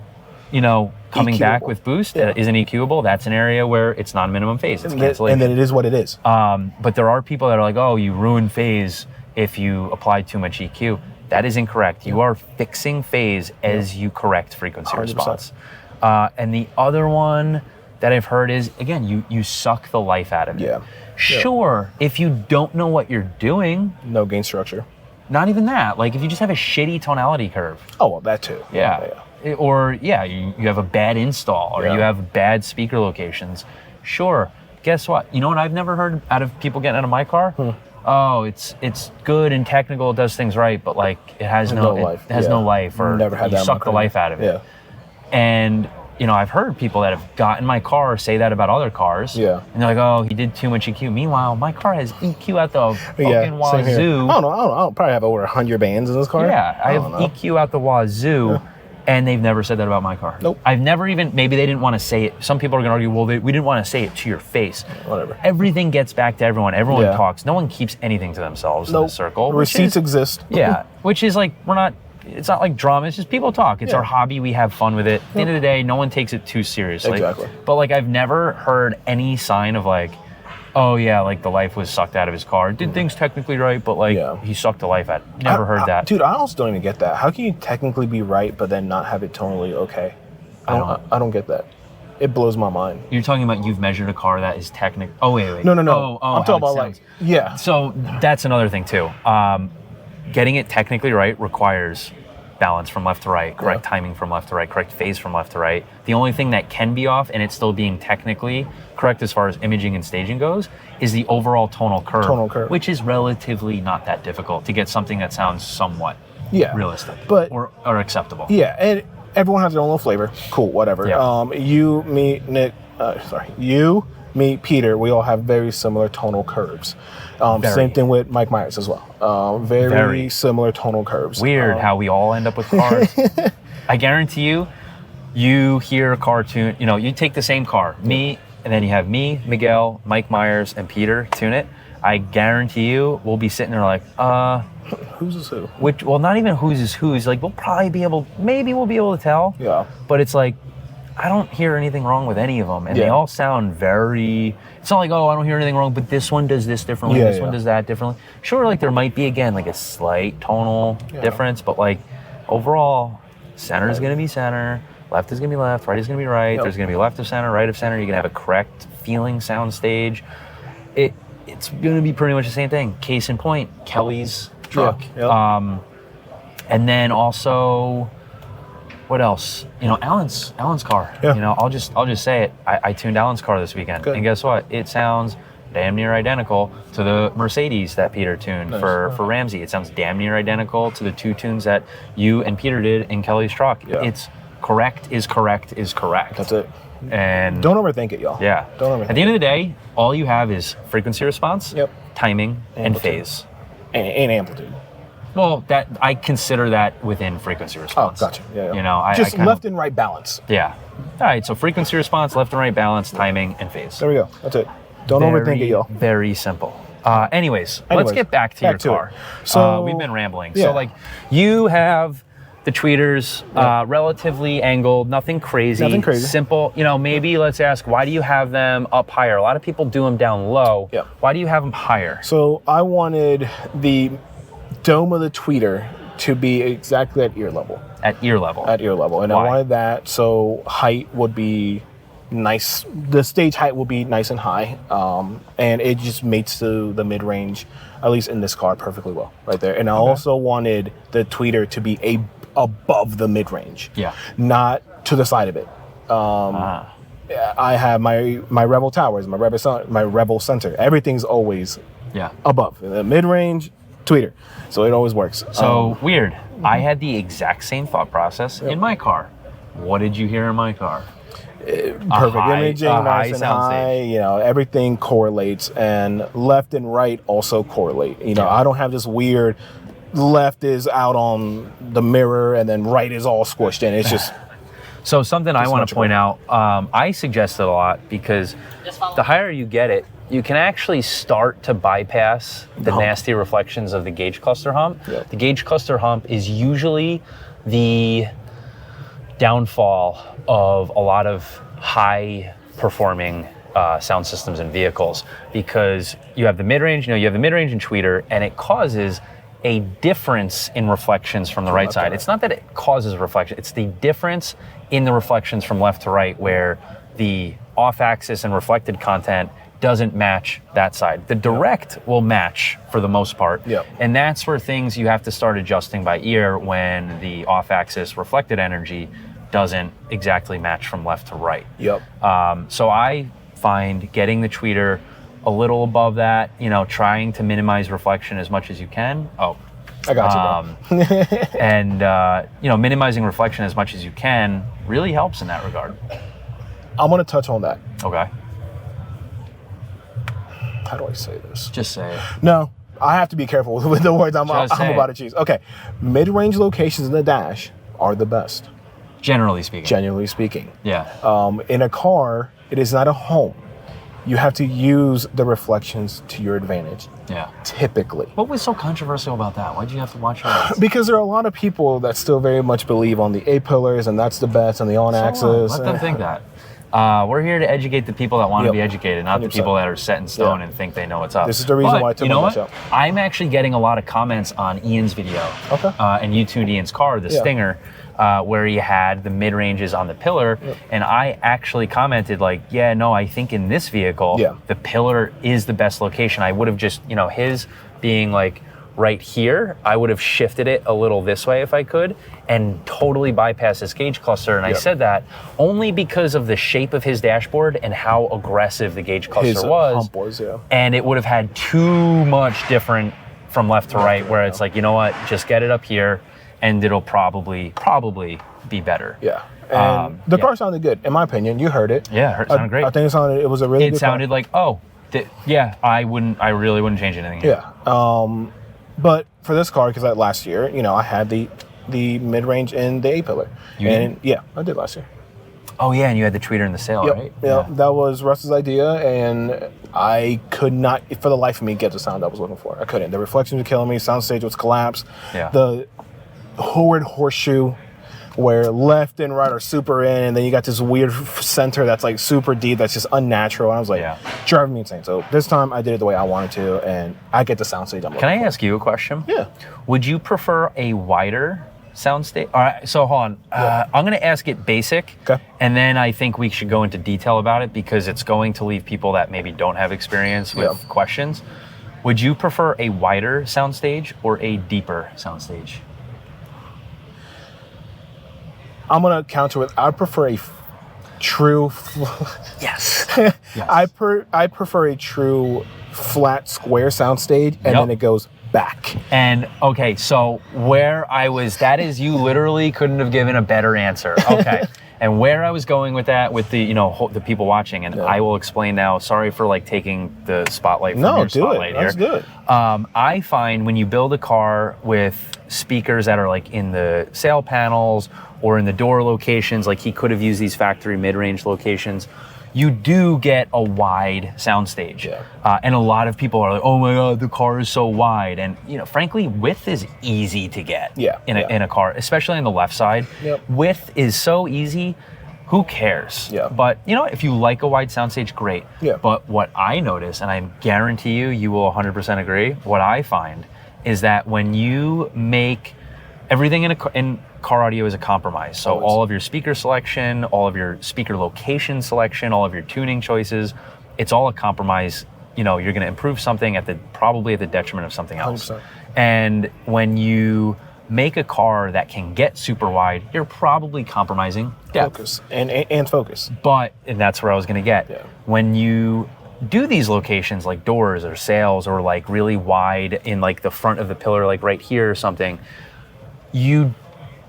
you know, coming back EQable. with boost isn't EQable. That's an area where it's non-minimum phase. It's cancellation. And then it is what it is. But there are people that are like, oh, you ruin phase if you apply too much EQ. That is incorrect. You are fixing phase as you correct frequency 100%. response. And the other one that I've heard is, again, you suck the life out of it. Yeah. Sure, if you don't know what you're doing. No gain structure. Not even that. Like if you just have a shitty tonality curve. Oh, well, that too. Yeah. Or you have a bad install or you have bad speaker locations. Sure. Guess what? You know what I've never heard out of people getting out of my car? Oh, it's good and technical, it does things right, but like it has no life. It has no life, or never had you that suck the life out of it. And you know, I've heard people that have gotten my car say that about other cars. And they're like, oh, he did too much EQ. Meanwhile, my car has EQ out the fucking wazoo. I don't probably have over 100 bands in this car. I have EQ out the wazoo. And they've never said that about my car. Nope. I've never even, maybe they didn't want to say it. Some people are going to argue, well, we didn't want to say it to your face. Whatever. Everything gets back to everyone. Everyone talks. No one keeps anything to themselves in the circle. Receipts exist. Which is like, it's not like drama. It's just people talk. It's our hobby. We have fun with it. At the end of the day, no one takes it too seriously. Exactly. But like, I've never heard any sign of like, oh yeah, like the life was sucked out of his car. Did things technically right, but like he sucked the life out. Never heard that. Dude, I also don't even get that. How can you technically be right, but then not have it tonally okay? I don't get that. It blows my mind. You're talking about you've measured a car that is technical. Oh, wait. No. Oh, I'm talking about like, So that's another thing too. Getting it technically right requires balance from left to right, correct timing from left to right, correct phase from left to right. The only thing that can be off and it's still being technically correct as far as imaging and staging goes is the overall tonal curve, which is relatively not that difficult to get something that sounds somewhat realistic or acceptable. Yeah, and everyone has their own little flavor. Cool, whatever. You, me, Nick, me, Peter, we all have very similar tonal curves. Same thing with Mike Myers as well. Very similar tonal curves. Weird how we all end up with cars. I guarantee you hear a car tune, you know, you take the same car, me, and then you have me, Miguel, Mike Myers, and Peter tune it. I guarantee you we'll be sitting there like, who's is who? Well, not even who's is who's. Like, we'll probably maybe we'll be able to tell. Yeah. But it's like, I don't hear anything wrong with any of them. And they all sound very, it's not like, oh, I don't hear anything wrong, but this one does this differently, this one does that differently. Sure, like there might be, again, like a slight tonal difference, but like overall, center is going to be center, left is going to be left, right is going to be right, there's going to be left of center, right of center, you're going to have a correct feeling sound stage. It's going to be pretty much the same thing. Case in point, Kelly's truck. And then also, what else? You know, Alan's car. You know, I'll just say it. I tuned Alan's car this weekend, and guess what? It sounds damn near identical to the Mercedes that Peter tuned for Ramsey. It sounds damn near identical to the two tunes that you and Peter did in Kelly's truck. It's correct is correct is correct. That's it. And don't overthink it, y'all. Yeah. Don't overthink it. At the end of the day, all you have is frequency response, timing, and phase. And amplitude. Well, that I consider that within frequency response. Oh, gotcha. Yeah. You know, just left and right balance. Yeah. All right. So frequency response, left and right balance, timing, and phase. There we go. That's it. Don't overthink it, y'all. Very simple. Anyways, let's get back to your car. So we've been rambling. So like, you have the tweeters, relatively angled, nothing crazy. Simple. You know, maybe let's ask, why do you have them up higher? A lot of people do them down low. Why do you have them higher? So I wanted the dome of the tweeter to be exactly at ear level. At ear level. And I wanted that so height would be nice. The stage height will be nice and high. And it just mates to the mid-range, at least in this car, perfectly well right there. And I also wanted the tweeter to be above the mid-range. Not to the side of it. I have my Rebel towers, my Rebel center. Everything's always above. The mid-range, tweeter. So it always works. So weird. I had the exact same thought process in my car. What did you hear in my car? Perfect imaging, nice and high. You know, everything correlates, and left and right also correlate. You know, I don't have this weird left is out on the mirror and then right is all squished in. It's just. So something I want to point out, I suggest it a lot because the higher you get it, you can actually start to bypass the nasty reflections of the gauge cluster hump. The gauge cluster hump is usually the downfall of a lot of high performing sound systems in vehicles, because you have the mid-range, you have the mid-range and tweeter, and it causes a difference in reflections from the right side. It's not that it causes reflection, it's the difference in the reflections from left to right, where the off-axis and reflected content doesn't match that side. The direct will match for the most part. And that's where things you have to start adjusting by ear when the off-axis reflected energy doesn't exactly match from left to right. So I find getting the tweeter a little above that, trying to minimize reflection as much as you can. I got you, bro. And minimizing reflection as much as you can really helps in that regard. I'm gonna touch on that. Okay. How do I say this? Just say it. No, I have to be careful with the words I'm about to choose. Okay, mid-range locations in the dash are the best. Generally speaking. Generally speaking. Yeah. In a car, it is not a home. You have to use the reflections to your advantage. Yeah. Typically. What was so controversial about that? Why'd you have to watch it? Because there are a lot of people that still very much believe on the A-pillars, and that's the best, and the on-axis. Let them think that. We're here to educate the people that want to be educated, not 100%. The people that are set in stone and think they know what's up. This is the reason why I took my show. I'm actually getting a lot of comments on Ian's video. Okay. And you tuned Ian's car, the Stinger, where he had the mid-ranges on the pillar. And I actually commented I think in this vehicle, the pillar is the best location. I would have just, his being right here, I would have shifted it a little this way if I could and totally bypass this gauge cluster. And I said that only because of the shape of his dashboard and how aggressive the gauge cluster hump was. And it would have had too much different from left to right, where it's just get it up here and it'll probably be better. And the car sounded good, in my opinion. You heard it. Yeah, it sounded great. I think it was a really good car. It sounded like, I really wouldn't change anything. But for this car, because last year, I had the mid-range and the A-pillar. You did? Yeah, I did last year. Oh yeah, and you had the tweeter in the sale, right? Yeah, that was Russ's idea, and I could not, for the life of me, get the sound I was looking for. I couldn't. The reflections were killing me. Soundstage was collapsed. The forward horseshoe, where left and right are super in, and then you got this weird center that's super deep, that's just unnatural. And I was driving me insane. So this time I did it the way I wanted to, and I get the soundstage I'm looking for. Can I ask you a question? Yeah. Would you prefer a wider soundstage? All right, so hold on. I'm going to ask it basic, and then I think we should go into detail about it, because it's going to leave people that maybe don't have experience with questions. Would you prefer a wider soundstage or a deeper soundstage? I'm going to counter with, I prefer a true... Yes. I prefer a true flat square soundstage, and then it goes back. And okay, so where I was, that is, you literally couldn't have given a better answer. Okay. And where I was going with that, with the the people watching, and I will explain now. Sorry for taking the spotlight from your spotlight here. Let's do it. I find when you build a car with speakers that are in the sail panels or in the door locations, he could have used these factory mid-range locations, you do get a wide soundstage. And a lot of people are like, oh my God, the car is so wide. And frankly, width is easy to get in a car, especially on the left side. Width is so easy, who cares? But if you like a wide soundstage, great. But what I notice, and I guarantee you will 100% agree, what I find is that when you make everything in car audio is a compromise. So all of your speaker selection, all of your speaker location selection, all of your tuning choices, it's all a compromise. You're going to improve something probably at the detriment of something else. 100%. And when you make a car that can get super wide, you're probably compromising depth. Focus and focus. And that's where I was going to get. When you do these locations like doors or sails or really wide in the front of the pillar, right here or something, you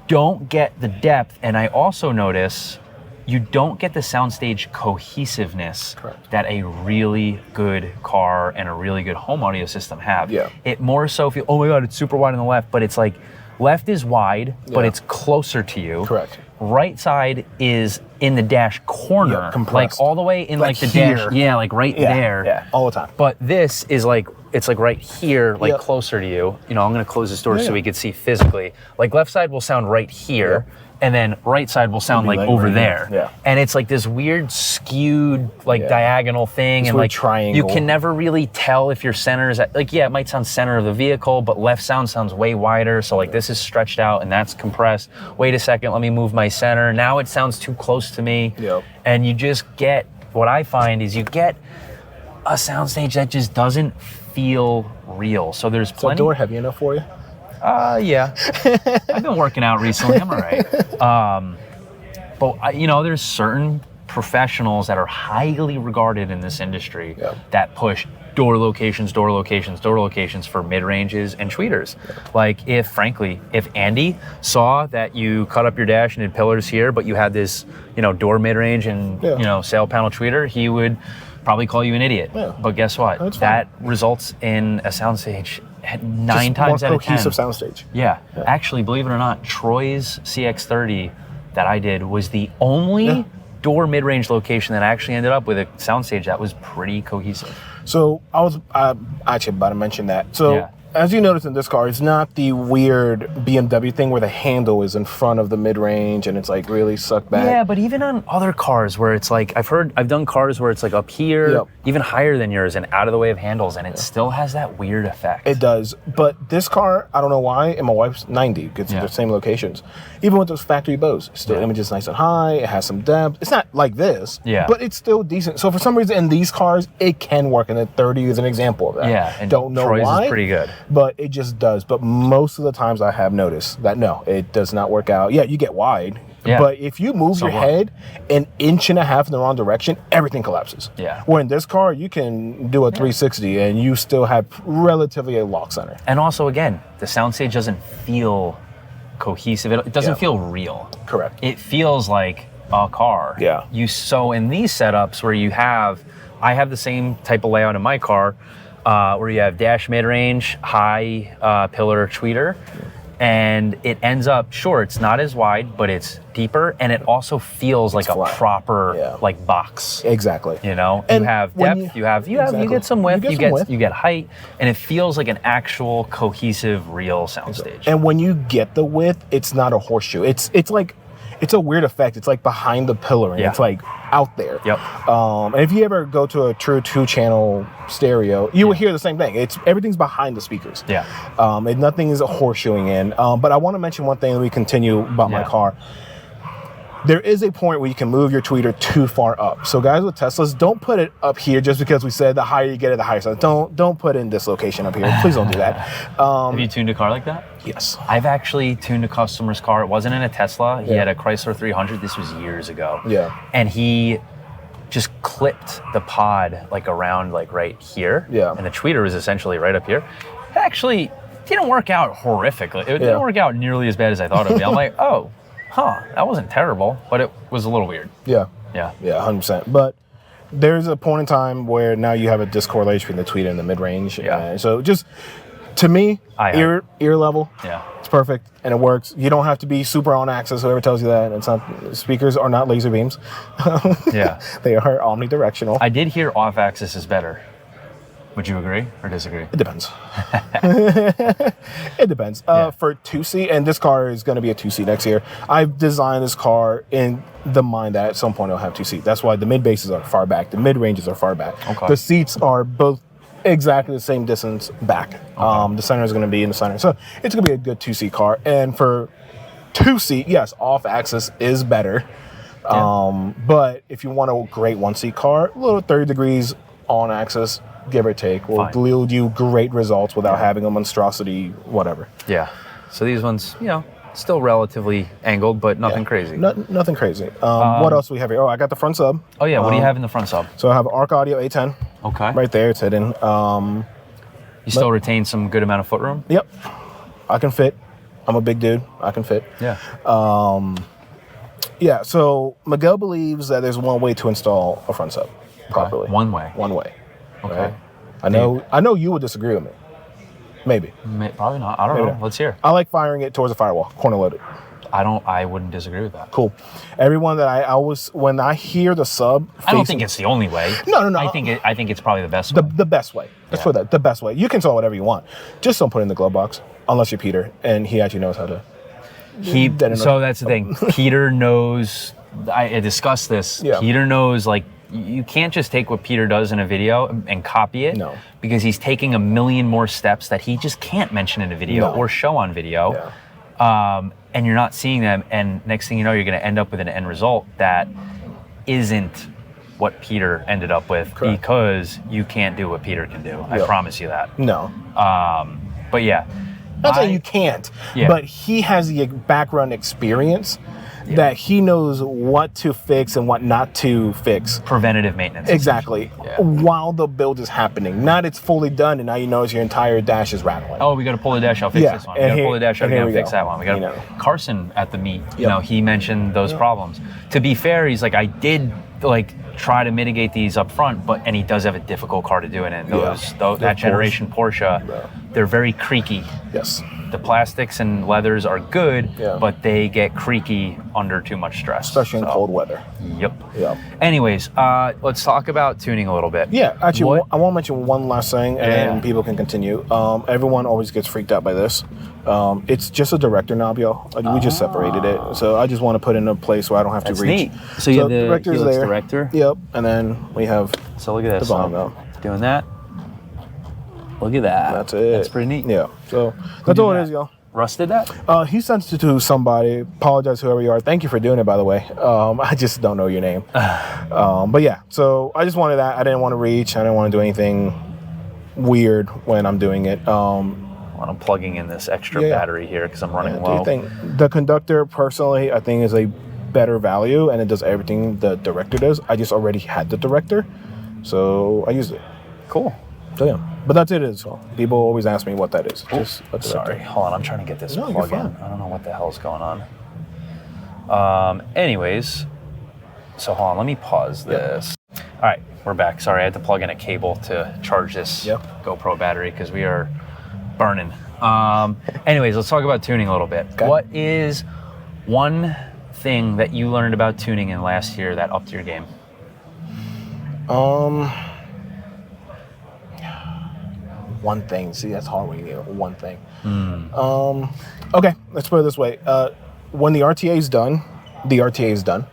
don't get the depth. And I also notice you don't get the soundstage cohesiveness that a really good car and a really good home audio system have. It more so oh my God, it's super wide on the left, but it's left is wide, but it's closer to you. right side is in the dash corner, like all the way in like the here. dash. Yeah, like right there. Yeah, all the time. But this is like, it's like right here, like closer to you. You know, I'm gonna close this door so we can see physically. Like left side will sound right here, and then right side will sound like over there. Yeah. And it's like this weird skewed, like diagonal thing, and like triangle. You can never really tell if your center is at, like, it might sound center of the vehicle, but left sounds way wider. So like this is stretched out and that's compressed. Wait a second, let me move my center. Now it sounds too close to me. And you just get, what I find is you get a soundstage that just doesn't feel real. So there's plenty. Is that door heavy enough for you? Yeah. I've been working out recently. I'm all right. But you know, there's certain professionals that are highly regarded in this industry that push door locations for mid-ranges and tweeters. Like if Andy saw that you cut up your dash and did pillars here, but you had this, you know, door mid-range and, you know, sail panel tweeter, he would probably call you an idiot. But guess what? That results in a soundstage at 9 times out of 10. Cohesive soundstage. Yeah. Actually, believe it or not, Troy's CX-30 that I did was the only door mid-range location that I actually ended up with a soundstage that was pretty cohesive. So I was actually about to mention that. So as you notice in this car, it's not the weird BMW thing where the handle is in front of the mid-range and it's like really sucked back. Yeah, but even on other cars where it's like, I've done cars where it's like up here, even higher than yours and out of the way of handles, and it still has that weird effect. It does. But this car, I don't know why, and my wife's 90, gets the same locations. Even with those factory bows, still image is nice and high, it has some depth. It's not like this, but it's still decent. So for some reason in these cars, it can work, and the 30 is an example of that. Yeah, and don't know Troy's why. Is pretty good. But it just does. But most of the times I have noticed that no, it does not work out. Yeah, you get wide. Yeah. But if you move your head an inch and a half in the wrong direction, everything collapses. Yeah. Where in this car, you can do a 360 and you still have relatively a lock center. And also, again, the soundstage doesn't feel cohesive. It doesn't feel real. Correct. It feels like a car. Yeah. So in these setups where I have the same type of layout in my car, where you have dash mid-range, high pillar tweeter, and it ends up, sure, it's not as wide, but it's deeper, and it also feels like a proper like box. Exactly. You know, and you have depth, you get some width, you get height, and it feels like an actual cohesive, real soundstage. And when you get the width, it's not a horseshoe. It's like, it's a weird effect. It's like behind the pillar, and it's like out there. Yep. And if you ever go to a true 2-channel stereo, you will hear the same thing. Everything's behind the speakers. Yeah. And nothing is horseshoeing in. But I want to mention one thing, and we continue about my car. There is a point where you can move your tweeter too far up. So guys with Teslas, don't put it up here just because we said the higher you get it, the higher. So don't put it in this location up here. Please don't do that. Have you tuned a car like that? Yes. I've actually tuned a customer's car. It wasn't in a Tesla. He had a Chrysler 300. This was years ago. Yeah. And he just clipped the pod like around like right here. Yeah. And the tweeter was essentially right up here. It actually didn't work out horrifically. It didn't work out nearly as bad as I thought it would be. I'm like, that wasn't terrible, but it was a little weird. Yeah. Yeah. Yeah, 100%. But there's a point in time where now you have a discorrelation between the tweeter and the mid-range. Yeah. So just, to me, ear level, it's perfect, and it works. You don't have to be super on axis, whoever tells you that. It's not, speakers are not laser beams. They are omnidirectional. I did hear off axis is better. Would you agree or disagree? It depends. It depends. For 2C, and this car is going to be a 2C next year, I've designed this car in the mind that at some point it'll have 2C. That's why the mid-bases are far back. The mid-ranges are far back. Okay. The seats are both exactly the same distance back. Okay. The center is going to be in the center. So it's going to be a good 2C car. And for 2C, yes, off-axis is better. But if you want a great 1C car, a little 30 degrees on axis, give or take, will yield you great results without having a monstrosity, whatever. Yeah. So these ones, still relatively angled, but nothing crazy. Nothing crazy. What else do we have here? Oh, I got the front sub. Oh, yeah. What do you have in the front sub? So I have Arc Audio A10. Okay. Right there. It's hidden. You still retain some good amount of footroom? Yep. I can fit. I'm a big dude. I can fit. Yeah. Yeah. So Miguel believes that there's one way to install a front sub properly. One way. One way. Okay. I know you would disagree with me. Maybe. Probably not. I don't know. Let's hear. I like firing it towards the firewall, corner loaded. I wouldn't disagree with that. Cool. Everyone that I always, when I hear the sub, I don't think it's the only way. No. I think it's probably the best way. The best way. Let's put that. The best way. You can install whatever you want. Just don't put it in the glove box unless you're Peter and he actually knows how to. So that's the thing. Peter knows. I discussed this. Yeah. Peter knows, like, you can't just take what Peter does in a video and copy it. No. Because he's taking a million more steps that he just can't mention in a video or show on video. Yeah. And you're not seeing them. And next thing you know, you're going to end up with an end result that isn't what Peter ended up with. Correct. Because you can't do what Peter can do. I promise you that. No. But yeah. Not saying you can't, but he has the background experience that he knows what to fix and what not to fix. Preventative maintenance. Exactly. While the build is happening. Not it's fully done and now you notice your entire dash is rattling. Oh, we got to pull the dash out, fix this one. We got to pull the dash out, we got to fix that one. We got to. Carson at the meet, you know, he mentioned those problems. To be fair, he's like, I did like try to mitigate these up front, and he does have a difficult car to do it in. That generation Porsche, they're very creaky. Yes. The plastics and leathers are good, but they get creaky under too much stress. Especially in cold weather. Yep. Anyways, let's talk about tuning a little bit. Yeah, actually, I want to mention one last thing, and then people can continue. Everyone always gets freaked out by this. It's just a director knob, yo. We just separated it. So I just want to put it in a place where I don't have to reach. Neat. So you have the director's there. Director? Yep. And then we have so look at this. The volume doing that. Look at that. That's it. That's pretty neat. Yeah. So that's all it is, yo. Russ did that? He sent it to somebody. Apologize, whoever you are. Thank you for doing it, by the way. I just don't know your name. But yeah, so I just wanted that. I didn't want to reach. I didn't want to do anything weird when I'm doing it. I'm plugging in this extra battery here because I'm running low. The conductor, personally, I think is a better value, and it does everything the director does. I just already had the director, so I used it. Cool. So yeah, but that's it. So people always ask me what that is. Sorry, hold on. I'm trying to get this plug in. I don't know what the hell's going on. Anyways, so hold on. Let me pause this. All right, we're back. Sorry, I had to plug in a cable to charge this GoPro battery because we are burning. Anyways, let's talk about tuning a little bit. Okay. What is one thing that you learned about tuning in last year that upped your game? One thing. See, that's hard when you get one thing. Okay, let's put it this way. When the RTA is done, the RTA is done.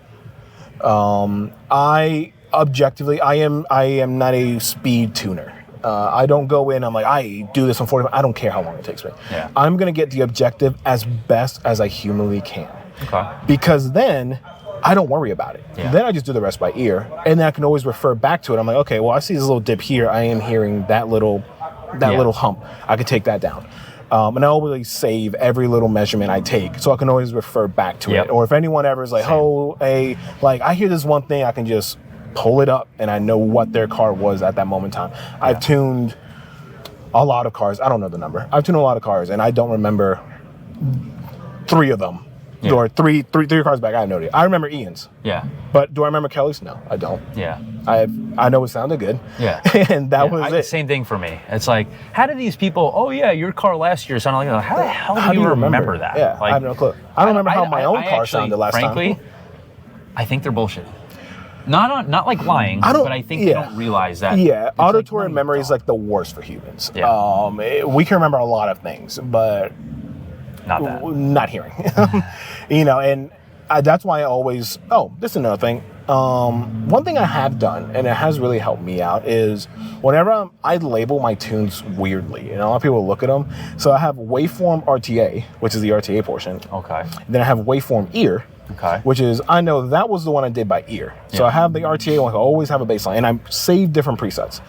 I am not a speed tuner. I don't go in, I'm like, I do this in 45. I don't care how long it takes me. Yeah. I'm going to get the objective as best as I humanly can. Okay. Because then I don't worry about it. Yeah. Then I just do the rest by ear. And then I can always refer back to it. I'm like, okay, well, I see this little dip here. I am hearing that little hump. I could take that down. And I always save every little measurement I take, so I can always refer back to it. Or if anyone ever is like, I hear this one thing, I can just pull it up and I know what their car was at that moment in time. I've tuned a lot of cars. I don't know the number. I've tuned a lot of cars and I don't remember 3 of them. Yeah. Or three cars back, I have no idea. I remember Ian's. Yeah. But do I remember Kelly's? No, I don't. Yeah. I know it sounded good. Yeah. And that was it. Same thing for me. It's like, how do these people, oh yeah, your car last year sounded like, how the hell do you remember that? Yeah, like, I have no clue. I don't remember how my own car sounded last time. Frankly, I think they're bullshit. Not like lying, but I think they don't realize that. Yeah, auditory memory is like the worst for humans. Yeah. We can remember a lot of things, but not hearing. And that's why I always, this is another thing. One thing I have done, and it has really helped me out, is whenever I label my tunes weirdly, and a lot of people look at them. So I have Waveform RTA, which is the RTA portion. Okay. Then I have Waveform ear. Okay. Which is, I know that was the one I did by ear. So I have the RTA one, I always have a baseline, and I save different presets.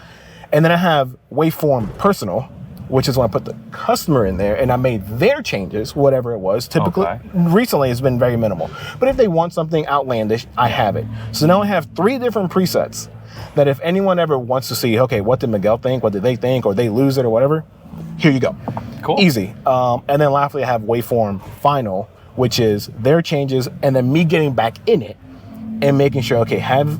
And then I have Waveform personal, which is when I put the customer in there and I made their changes, whatever it was. Typically, recently it's been very minimal. But if they want something outlandish, I have it. So now I have 3 different presets that if anyone ever wants to see, okay, what did Miguel think? What did they think? Or they lose it or whatever, here you go. Cool. Easy. And then lastly, I have Waveform final, which is their changes and then me getting back in it and making sure, okay, have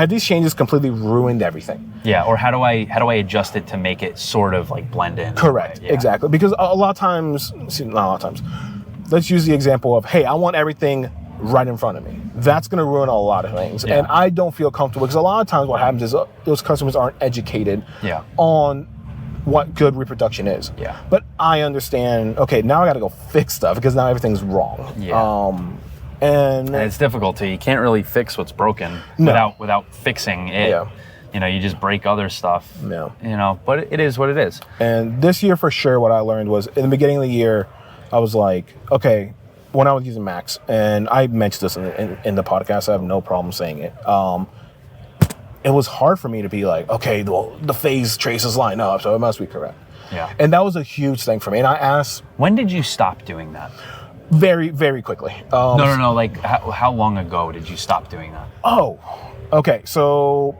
these changes completely ruined everything? Yeah, or how do I adjust it to make it sort of like blend in? Correct, exactly. Because a lot of times, not a lot of times, let's use the example of, hey, I want everything right in front of me. That's going to ruin a lot of things. Yeah. And I don't feel comfortable because a lot of times what happens is those customers aren't educated on what good reproduction is. Yeah. But I understand, okay, now I got to go fix stuff because now everything's wrong. Yeah. And it's difficult too. You can't really fix what's broken without fixing it. Yeah. You know, you just break other stuff. Yeah. You know, but it is what it is. And this year for sure, what I learned was in the beginning of the year, I was like, okay, when I was using Max, and I mentioned this in the podcast, I have no problem saying it. It was hard for me to be like, okay, well, the phase traces line up, so it must be correct. Yeah. And that was a huge thing for me. And I asked... When did you stop doing that? Very, very quickly. No. Like, how long ago did you stop doing that? Oh, okay. So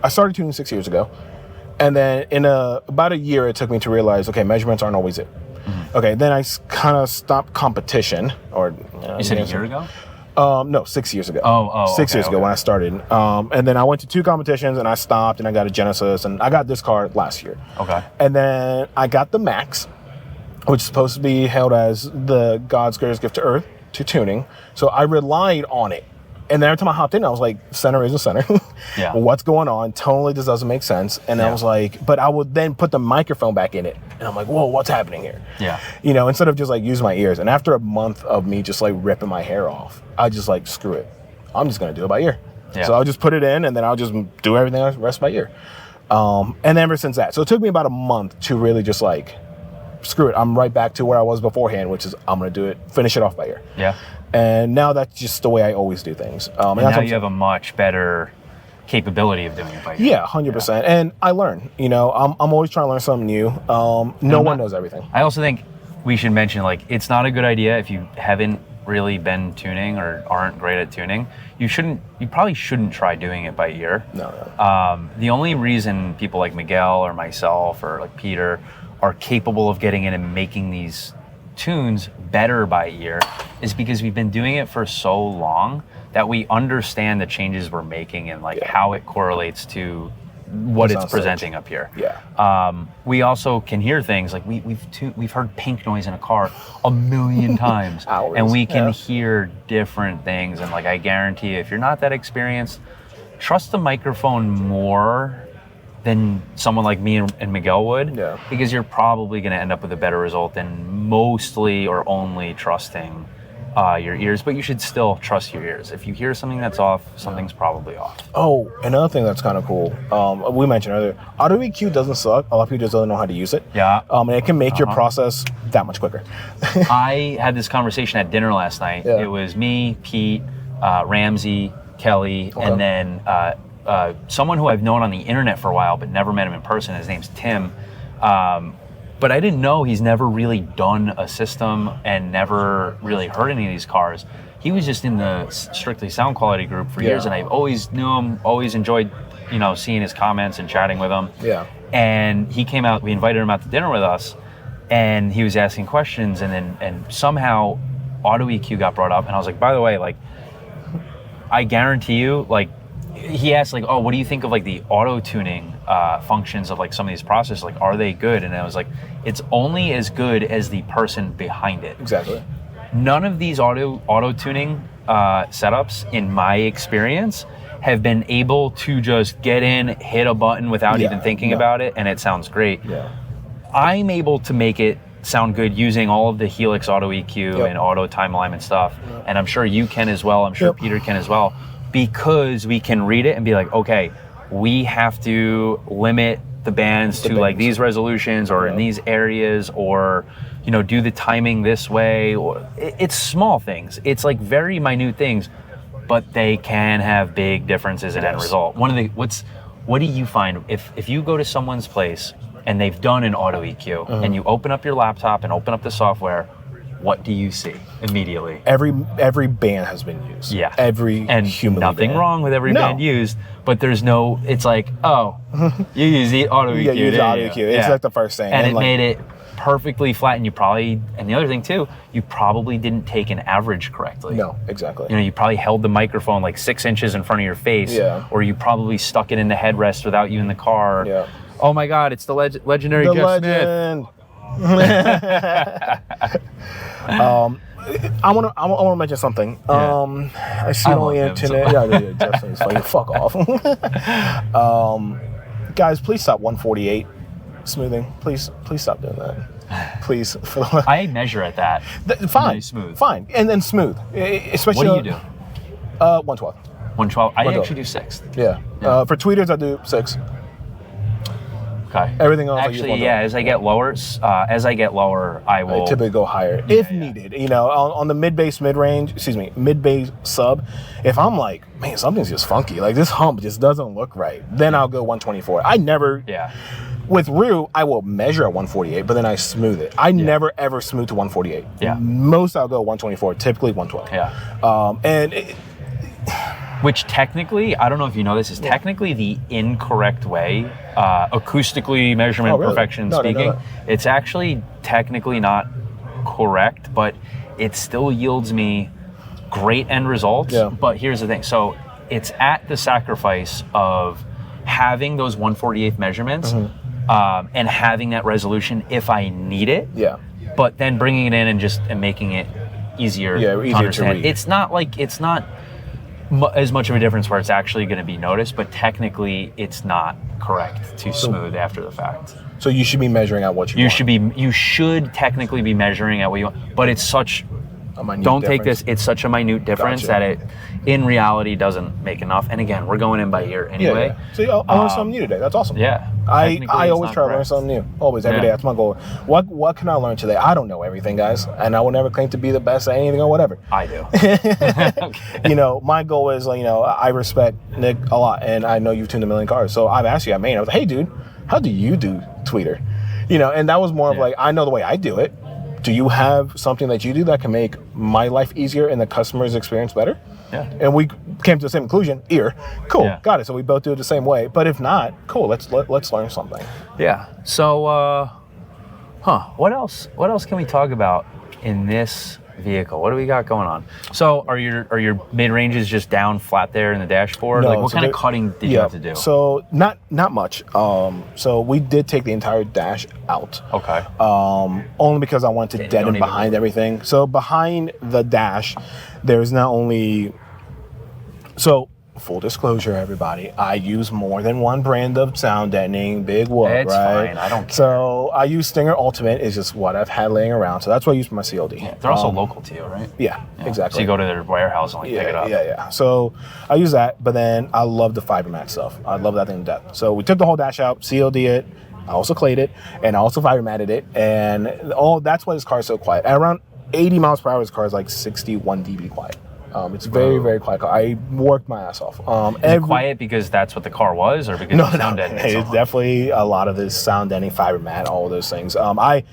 I started tuning 6 years ago. And then in about a year, it took me to realize, okay, measurements aren't always it. Mm-hmm. Okay, then I kind of stopped competition. You said a year ago? No, 6 years ago. Oh, 6 years ago when I started. And then I went to 2 competitions and I stopped and I got a Genesis and I got this car last year. Okay. And then I got the Max, which is supposed to be held as the God's greatest gift to Earth to tuning. So I relied on it. And then every time I hopped in, I was like, center is a center. Yeah. What's going on? Totally, this doesn't make sense. And I was like, but I would then put the microphone back in it. And I'm like, whoa, what's happening here? Yeah. You know, instead of just like using my ears. And after a month of me just like ripping my hair off, I just like, screw it. I'm just going to do it by ear. Yeah. So I'll just put it in and then I'll just do everything else rest by ear. And ever since that. So it took me about a month to really just like, screw it. I'm right back to where I was beforehand, which is I'm going to do it, finish it off by ear. Yeah. And now that's just the way I always do things. And now you have a much better capability of doing it by ear. Yeah, 100%. Yeah. And I learn. You know, I'm always trying to learn something new. No one knows everything. I also think we should mention, like, it's not a good idea if you haven't really been tuning or aren't great at tuning. You probably shouldn't try doing it by ear. No. The only reason people like Miguel or myself or like Peter are capable of getting in and making these tunes better by ear is because we've been doing it for so long that we understand the changes we're making and like how it correlates to what it's presenting up here. Yeah. We also can hear things like we've heard pink noise in a car a million times, and we can hear different things. And like I guarantee you, if you're not that experienced, trust the microphone more than someone like me and Miguel would, because you're probably going to end up with a better result than mostly or only trusting your ears, but you should still trust your ears. If you hear something that's off, something's probably off. Oh, another thing that's kind of cool, we mentioned earlier, auto EQ doesn't suck. A lot of people just don't know how to use it. Yeah. And it can make your process that much quicker. I had this conversation at dinner last night. Yeah. It was me, Pete, Ramsey, Kelly, and then someone who I've known on the internet for a while but never met him in person. His name's Tim. But I didn't know he's never really done a system and never really heard any of these cars. He was just in the Strictly Sound Quality group for years, and I've always knew him, always enjoyed, you know, seeing his comments and chatting with him. Yeah. And he came out, we invited him out to dinner with us, and he was asking questions, and somehow auto EQ got brought up, and I was like, by the way, like, I guarantee you, like, he asked, like, oh, what do you think of, like, the auto-tuning functions of, like, some of these processors? Like, are they good? And I was like, it's only as good as the person behind it. Exactly. None of these auto-tuning setups, in my experience, have been able to just get in, hit a button without even thinking about it, and it sounds great. Yeah. I'm able to make it sound good using all of the Helix auto EQ and auto time alignment stuff, and I'm sure you can as well. I'm sure Peter can as well. Because we can read it and be like, okay, we have to limit the bands to like these resolutions or in these areas, or, you know, do the timing this way. Or it's small things. It's like very minute things, but they can have big differences in end result. What do you find if you go to someone's place and they've done an auto EQ and you open up your laptop and open up the software? What do you see immediately? Every band has been used. Yeah. Every human nothing band. Wrong with every band used, but there's no, it's like, oh, you use the auto EQ. Yeah, you use auto EQ. It's like the first thing. And it made it perfectly flat, and and the other thing too, you probably didn't take an average correctly. No, exactly. You know, you probably held the microphone like 6 inches in front of your face, or you probably stuck it in the headrest without you in the car. Yeah. Oh my God, it's the legendary Jeff Smith. I want to mention something. I see it on the internet. Yeah, Justin is funny. Fuck off. Guys, please stop 148 smoothing. Please stop doing that. Please. I measure at that. Fine. Smooth. Fine. And then smooth. Especially. What do you do? 112. 112. I actually do 6. Yeah. For tweeters, I do 6. Okay. Everything else, actually, as I get lower, I will typically go higher if needed. You know, on the mid-bass, mid-range, mid-bass sub. If I'm like, man, something's just funky, like this hump just doesn't look right, then I'll go 124. I never. Yeah. With Rio, I will measure at 148, but then I smooth it. I never ever smooth to 148. Yeah. Most I'll go 124, typically 112. Yeah. Which technically, I don't know if you know this, is technically the incorrect way, acoustically, measurement, perfection speaking. It's actually technically not correct, but it still yields me great end results. Yeah. But here's the thing. So it's at the sacrifice of having those 148th measurements and having that resolution if I need it. Yeah. But then bringing it in and making it easier to understand. It's not as much of a difference where it's actually going to be noticed, but technically it's not correct to smooth after the fact. So you should be measuring out what you want. You should technically be measuring at what you want, but it's such a minute difference. Take this, it's such a minute difference that it in reality doesn't make enough. And again, we're going in by ear anyway. Yeah. So I learned something new today. That's awesome. Yeah. I always try to learn something new. Always, every day. That's my goal. What can I learn today? I don't know everything, guys, and I will never claim to be the best at anything or whatever. I do. Okay. You know, my goal is, you know, I respect Nick a lot, and I know you've tuned a million cars. So I've asked you, I was like, hey, dude, how do you do tweeter? You know, and that was more of like, I know the way I do it. Do you have something that you do that can make my life easier and the customer's experience better? Yeah. And we came to the same conclusion, ear. Cool, got it. So we both do it the same way. But if not, cool, let's learn something. Yeah. So, what else can we talk about in this vehicle? What do we got going on? So are your mid-ranges just down flat there in the dashboard? No, like what kind of cutting did you have to do? So not much. So we did take the entire dash out. Okay. Only because I wanted to deaden behind everything. So behind the dash, there's not only full disclosure, everybody, I use more than one brand of sound deadening, big whoop, right? It's fine, I don't care. So I use Stinger Ultimate, is just what I've had laying around. So that's what I use for my CLD. Yeah, they're also local to you, right? Yeah, exactly. So you go to their warehouse and pick it up. Yeah. So I use that, but then I love the fiber mat stuff. I love that thing to death. So we took the whole dash out, CLD it, I also clayed it, and I also fiber matted it, and that's why this car is so quiet. At around 80 miles per hour, this car is like 61 dB quiet. It's very, very quiet. I worked my ass off. Is it quiet because that's what the car was, or because of sound deadening? It's definitely a lot of this sound deadening, fiber mat, all of those things. I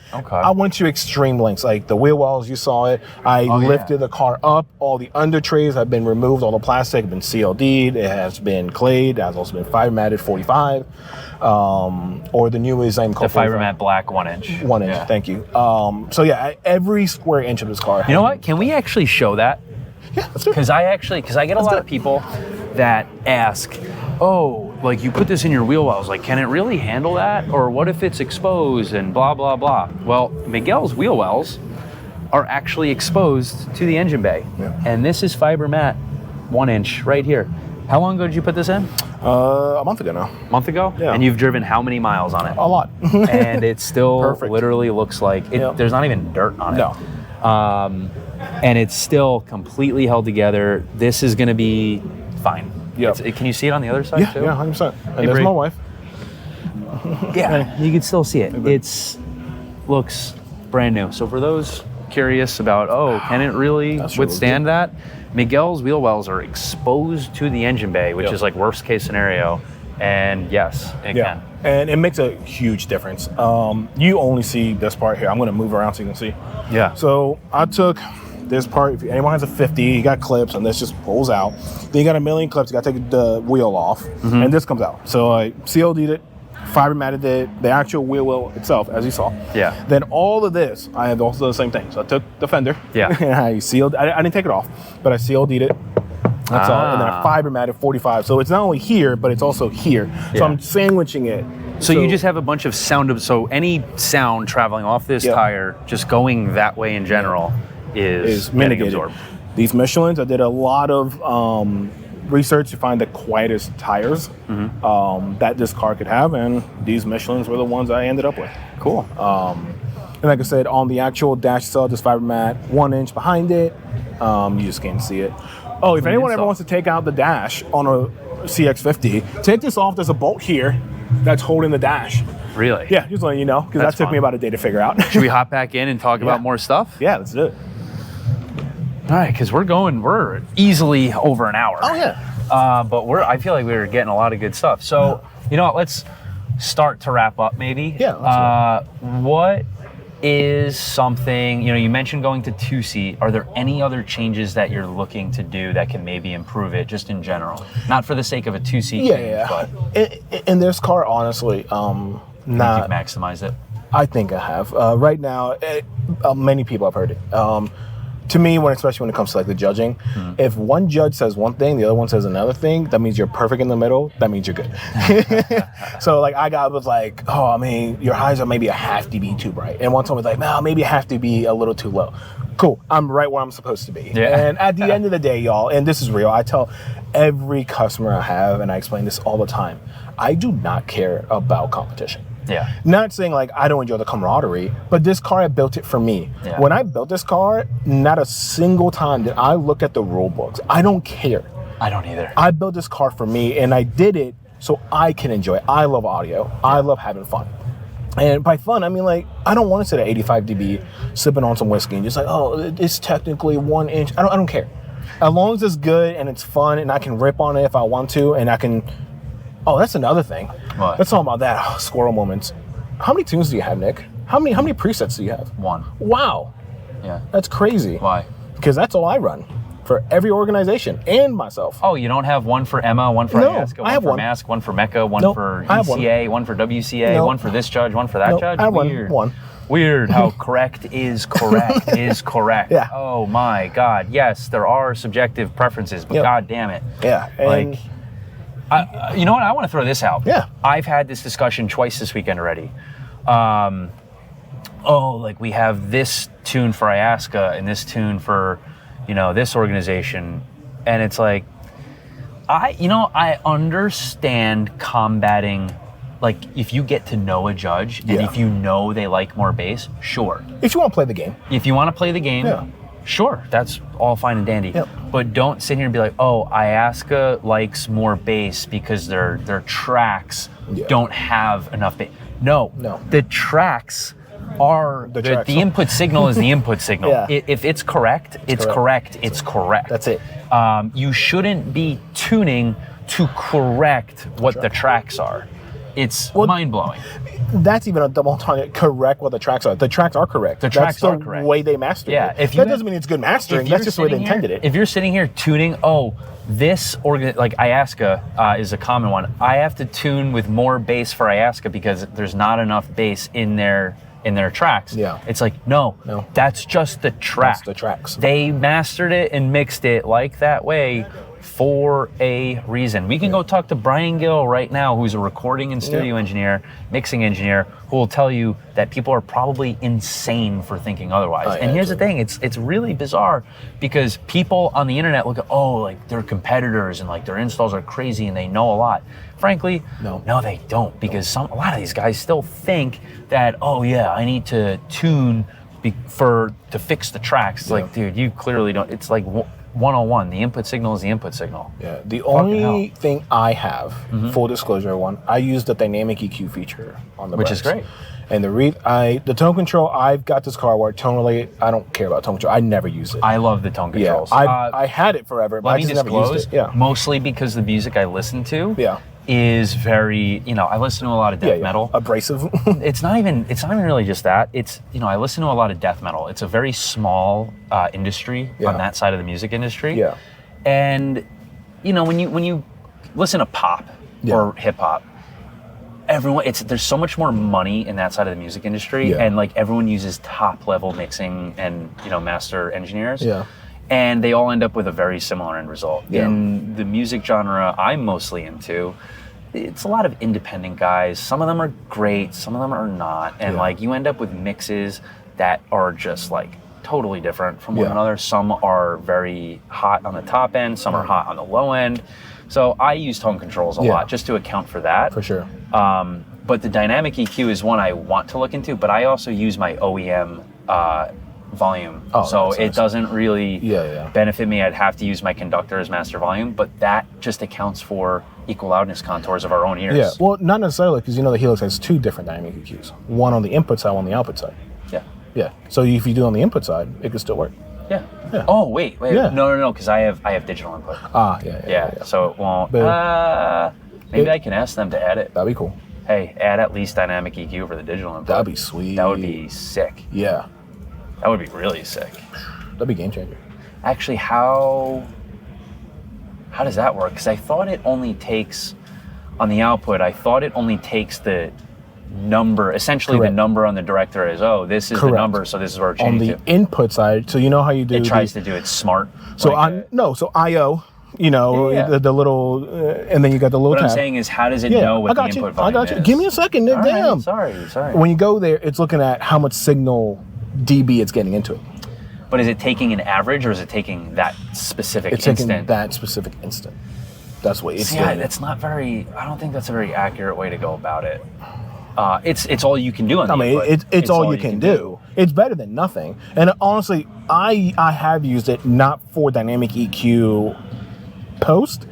went to extreme lengths, like the wheel wells, you saw it. I lifted the car up. All the under trays have been removed. All the plastic has been CLD'd. It has been clayed. It has also been fiber matted 45. Or the new is called the fiber mat black 1 inch. 1 inch, thank you. Every square inch of this car. You know what? Can we actually show that? Yeah, let's do it. Because I get a lot of people that ask, oh, like you put this in your wheel wells, like can it really handle that? Or what if it's exposed and blah, blah, blah? Well, Miguel's wheel wells are actually exposed to the engine bay. Yeah. And this is fiber mat 1 inch right here. How long ago did you put this in? A month ago now. A month ago? Yeah. And you've driven how many miles on it? A lot. And it still literally looks like, there's not even dirt on it. No. And it's still completely held together. This is going to be fine. Yeah. Can you see it on the other side too? Yeah, 100%. And there's my wife. Yeah, you can still see it. It looks brand new. So for those curious about, can it really withstand that? Miguel's wheel wells are exposed to the engine bay, which is like worst case scenario. And yes, it can. And it makes a huge difference. You only see this part here. I'm going to move around so you can see. Yeah. So I took this part. If anyone has a 50, you got clips, and this just pulls out. Then you got a million clips. You got to take the wheel off, and this comes out. So I CLD'd it, fiber matted it, the actual wheel well itself, as you saw. Yeah. Then all of this, I have also the same thing. So I took the fender. Yeah. And I sealed. I didn't take it off, but I CLD'd it. That's all. And then I fiber matted 45. So it's not only here, but it's also here. So I'm sandwiching it. So you just have a bunch of sound. So any sound traveling off this tire, just going that way in general, is mitigated. absorbed. These Michelins, I did a lot of research to find the quietest tires that this car could have, and these Michelins were the ones I ended up with. Cool. And like I said, on the actual dash itself, this fiber mat, 1 inch behind it. You just can't see it. Oh, if anyone ever wants to take out the dash on a CX-50, take this off. There's a bolt here that's holding the dash. Really? Yeah, just letting you know, because that took me about a day to figure out. Should we hop back in and talk about more stuff? Yeah, let's do it. All right, because we're easily over an hour. Oh, yeah. But I feel like we're getting a lot of good stuff. So, you know what, let's start to wrap up maybe. Yeah. What is something, you mentioned going to 2-seat. Are there any other changes that you're looking to do that can maybe improve it just in general? Not for the sake of a 2-seat change, but... In this car, honestly, you've maximized it? I think I have. Right now, many people have heard it. To me, especially when it comes to like the judging, if one judge says one thing, the other one says another thing, that means you're perfect in the middle. That means you're good. So like was like, oh, I mean, your highs are maybe a half dB too bright. And one time was like, no, maybe a half dB a little too low. Cool, I'm right where I'm supposed to be. Yeah. And at the end of the day, y'all, and this is real, I tell every customer I have, and I explain this all the time, I do not care about competition. Yeah. Not saying like I don't enjoy the camaraderie, but this car, I built it for me. Yeah. When I built this car, not a single time did I look at the rule books. I don't care. I don't either. I built this car for me, and I did it so I can enjoy it. I love audio. I love having fun. And by fun, I mean like, I don't want to sit at 85 dB sipping on some whiskey and just like, oh, it's technically 1 inch. I don't care. As long as it's good and it's fun and I can rip on it if I want to, and I can... Oh, that's another thing. What? Let's talk about that. Oh, squirrel moments. How many tunes do you have, Nick? How many presets do you have? 1. Wow. Yeah. That's crazy. Why? Because that's all I run for every organization and myself. Oh, you don't have one for Emma, one for Ayahuasca, one for Mask, one for Mecca, one for ECA, one for WCA, one for this judge, one for that judge? I have Weird. one. Weird how correct is correct is correct. Yeah. Oh my God. Yes, there are subjective preferences, but God damn it. Yeah. And you know what? I want to throw this out. Yeah. I've had this discussion twice this weekend already. Like we have this tune for Ayahuasca and this tune for, this organization. And it's like, I understand combating, like if you get to know a judge and if you know they like more bass, sure. If you want to play the game. If you want to play the game, sure, that's all fine and dandy. Yep. But don't sit here and be like, oh, Ayahuasca likes more bass because their tracks don't have enough bass. No. The tracks are the input signal is the input signal. If it's correct, it's correct. It's correct. That's it. You shouldn't be tuning to correct what the tracks are. It's mind-blowing. That's even a double entendre. Correct what the tracks are. The tracks are correct. The tracks are correct. The way they master it. That doesn't mean it's good mastering. That's just the way they intended it. If you're sitting here tuning, this like Ayahuasca is a common one. I have to tune with more bass for Ayahuasca because there's not enough bass in their tracks. Yeah. It's like, no, that's just the track. That's the tracks. They mastered it and mixed it like that way for a reason. We can go talk to Brian Gill right now, who's a recording and studio engineer, mixing engineer, who will tell you that people are probably insane for thinking otherwise. And here's the thing, it's really bizarre because people on the internet look at, like they're competitors and like their installs are crazy and they know a lot. Frankly, no, they don't, because a lot of these guys still think that, I need to tune to fix the tracks. It's like, dude, you clearly don't. It's like 101. The input signal is the input signal. Yeah. The only thing I have, full disclosure, I use the dynamic EQ feature on the Which Brax. is great. And the tone control, I've got this car where tonally, I don't care about tone control. I never use it. I love the tone controls. I had it forever, but I just never used it. Yeah. Mostly because the music I listen to is very, I listen to a lot of death metal. Abrasive. It's not even really just that. It's, I listen to a lot of death metal. It's a very small industry on that side of the music industry. Yeah. And, when you listen to pop or hip hop, there's so much more money in that side of the music industry, and like everyone uses top level mixing and master engineers, and they all end up with a very similar end result. In the music genre I'm mostly into, it's a lot of independent guys. Some of them are great, some of them are not, and like you end up with mixes that are just like totally different from one another. Some are very hot on the top end, some are hot on the low end. So I use tone controls a lot just to account for that. For sure. But the dynamic EQ is one I want to look into, but I also use my OEM volume. So it doesn't really benefit me. I'd have to use my conductor as master volume, but that just accounts for equal loudness contours of our own ears. Yeah, well, not necessarily, because you know the Helix has two different dynamic EQs. One on the input side, one on the output side. Yeah. Yeah, so if you do on the input side, it could still work. Yeah. Oh, wait. No, because I have digital input. Yeah. So it won't. Maybe I can ask them to add it. That'd be cool. Hey, add at least dynamic EQ for the digital input. That'd be sweet. That would be sick. Yeah. That would be really sick. That'd be game changer. Actually, how does that work? Because I thought it only takes, on the output, the number, essentially the number on the director is, this is the number, so this is where we're changing on the input side, so you know how you do it tries to do it smart. So so IO, you know, the little, and then you got the little What tab. I'm saying is, how does it know what the input volume is? I got you. Give me a second. All Damn. Right, sorry. When you go there, it's looking at how much signal dB it's getting into it. But is it taking an average, or is it taking that specific instant? It's taking that specific instant. That's what it's doing. Yeah, that's not very, I don't think that's a very accurate way to go about it. It's all you can do on the input. It's all you can do. It's better than nothing. And honestly, I have used it not for dynamic EQ post.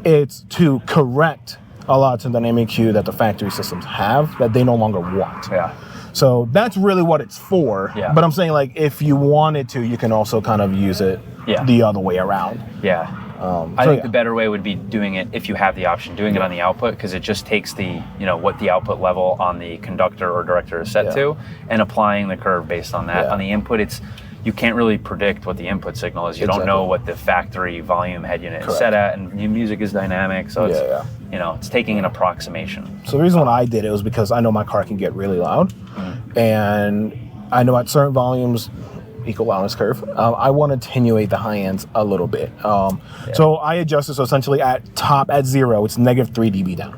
It's to correct a lot of dynamic EQ that the factory systems have that they no longer want. Yeah. So that's really what it's for. Yeah. But I'm saying, like, if you wanted to, you can also kind of use it the other way around. Yeah. I think the better way would be doing it, if you have the option, doing it on the output, because it just takes the, what the output level on the conductor or director is set to, and applying the curve based on that. On the input, you can't really predict what the input signal is. You don't know what the factory volume head unit is set at, and new music is dynamic, so it's it's taking an approximation. So the reason why I did it was because I know my car can get really loud, and I know at certain volumes, equal loudness curve, I want to attenuate the high ends a little bit. So I adjusted, so essentially at 0, it's -3 dB down.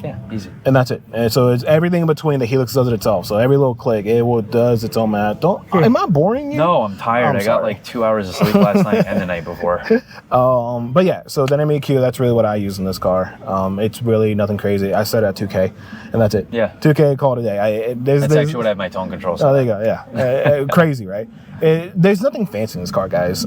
Yeah, easy. And that's it. And so it's everything in between. The Helix does it itself. So every little click, it does its own math. Am I boring you? No, I'm tired. I got like 2 hours of sleep last night and the night before. But yeah, so dynamic EQ, that's really what I use in this car. It's really nothing crazy. I set it at 2K, and that's it. Yeah. 2K, call it a day. That's actually what I have my tone control set. Oh, there you go. Yeah. Crazy, right? There's nothing fancy in this car, guys.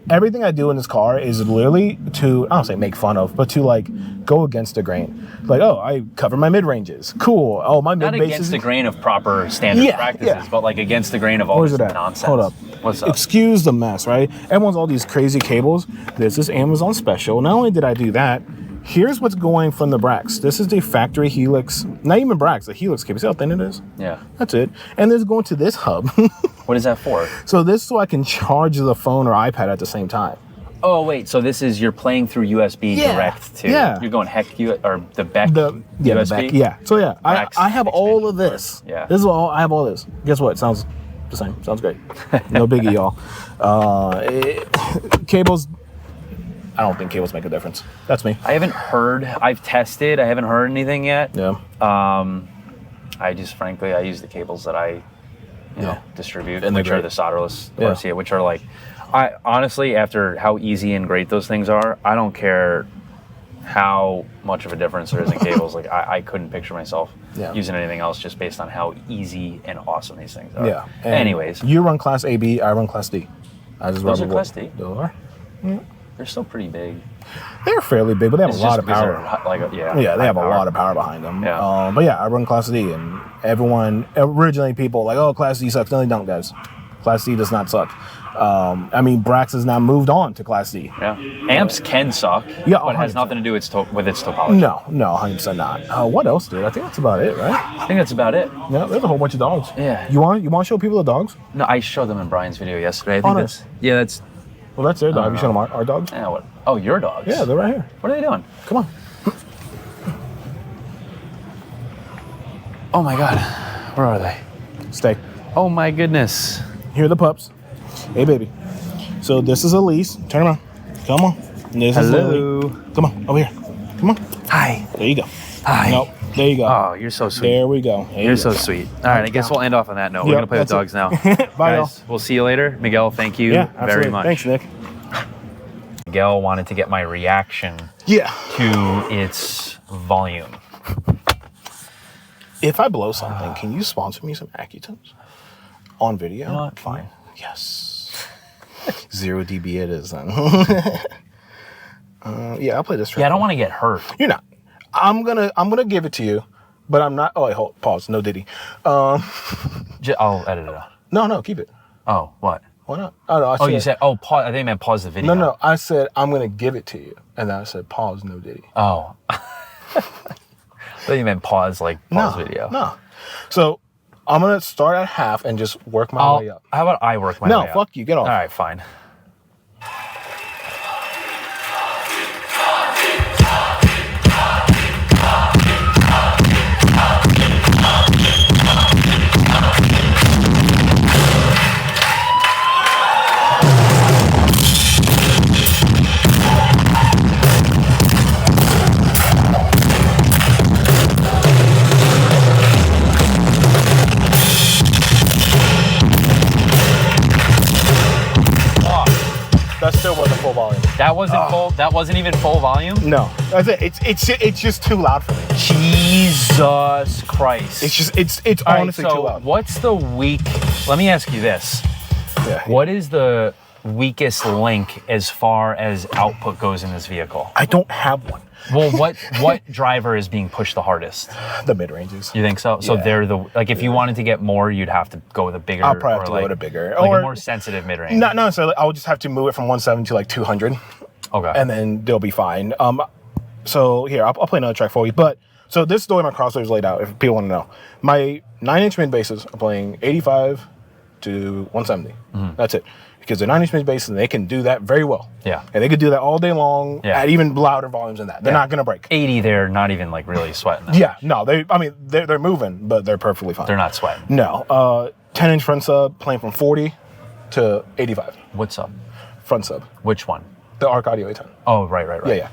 Everything I do in this car is literally to, I don't say make fun of, but to like go against the grain. Like, I cover my mid ranges. Cool. Oh, my mid bass is not against the grain of proper standard practices, but like against the grain of all this nonsense. Hold up. What's up? Excuse the mess, right? Everyone's all these crazy cables. This is Amazon special. Not only did I do that, here's what's going from the Brax. This is the factory Helix, not even Brax, the Helix cable. See how thin it is? Yeah. That's it. And this is going to this hub. What is that for? So this is so I can charge the phone or iPad at the same time. Oh, wait. So this is, you're playing through USB direct to, you're going the Beck USB? The Beck, yeah. So yeah, I have all of this. Yeah. This is all, I have all this. Guess what? It sounds the same. Sounds great. No biggie, y'all. Cables, I don't think cables make a difference. That's me. I've tested, I haven't heard anything yet. Yeah. I just, frankly, I use the cables that I distribute, and which are the solderless RCA, which are like, I honestly, after how easy and great those things are, I don't care how much of a difference there is in cables. Like I couldn't picture myself using anything else just based on how easy and awesome these things are. Yeah. And anyways, you run Class AB, I run Class D. Those are Class D? Those are. Yeah. They're still pretty big. They're fairly big, but they have a lot of power. They have a lot of power behind them. Yeah. But yeah, I run Class D, and originally people like, oh, Class D sucks. No, they don't, guys. Class D does not suck. I mean, Brax has now moved on to Class D. Yeah. Amps can suck, but it has nothing to do with its topology. No, 100% not. What else, dude? I think that's about it, right? I think that's about it. Yeah, there's a whole bunch of dogs. Yeah. You want to show people the dogs? No, I showed them in Brian's video yesterday. I think that's. Well, that's their dog. Have you shown them our dogs? Yeah, what? Oh, your dogs? Yeah, they're right here. What are they doing? Come on. Oh my God. Where are they? Stay. Oh my goodness. Here are the pups. Hey, baby. So this is Elise. Turn around. Come on. This is Lily. Come on, over here. Come on. Hi. There you go. Nope. There you go. Oh, you're so sweet. There we go. You're so sweet. All right, I guess we'll end off on that note. We're going to play with dogs now. Bye, guys. We'll see you later. Miguel, thank you very much. Thanks, Nick. Miguel wanted to get my reaction to its volume. If I blow something, can you sponsor me some Accutons on video? You know what? Fine. Yes. 0 dB it is then. Yeah, I'll play this track. Yeah, I don't want to get hurt. You're not. I'm gonna give it to you, but I'm not. Oh wait, hold, pause. No Diddy. I'll edit it out. No, keep it. Oh, what? Why not? Oh no. You said pause. I think I meant pause the video. No. I said I'm gonna give it to you, and then I said pause. No Diddy. Oh. I thought you meant pause video. No. So I'm gonna start at half and just work my way up. How about I work my way up? No, fuck you. Get off. All right, fine. That still wasn't full volume. That wasn't full. That wasn't even full volume. No, that's it. It's just too loud for me. Jesus Christ! It's honestly too loud. What's the weak? Let me ask you this. Yeah. What is the weakest link as far as output goes in this vehicle? I don't have one. Well, what driver is being pushed the hardest? The mid ranges. You think so? So they're if you wanted to get more, you'd have to go with a bigger. I'll probably have to go with a bigger, or a more sensitive mid range. Not necessarily. I would just have to move it from 170 to like 200. Okay. And then they'll be fine. So here I'll play another track for you. But so this is the way my crossover is laid out. If people want to know, my 9-inch mid basses are playing 85 to 170. Mm-hmm. That's it. Because they're 9-inch mid basses and they can do that very well. Yeah. And they could do that all day long at even louder volumes than that. They're not gonna break. 80, they're not even like really sweating that. Yeah, no, they're moving, but they're perfectly fine. They're not sweating. No. 10-inch front sub playing from 40 to 85. What sub? Front sub. Which one? The Arc Audio A10. Oh, right. Yeah.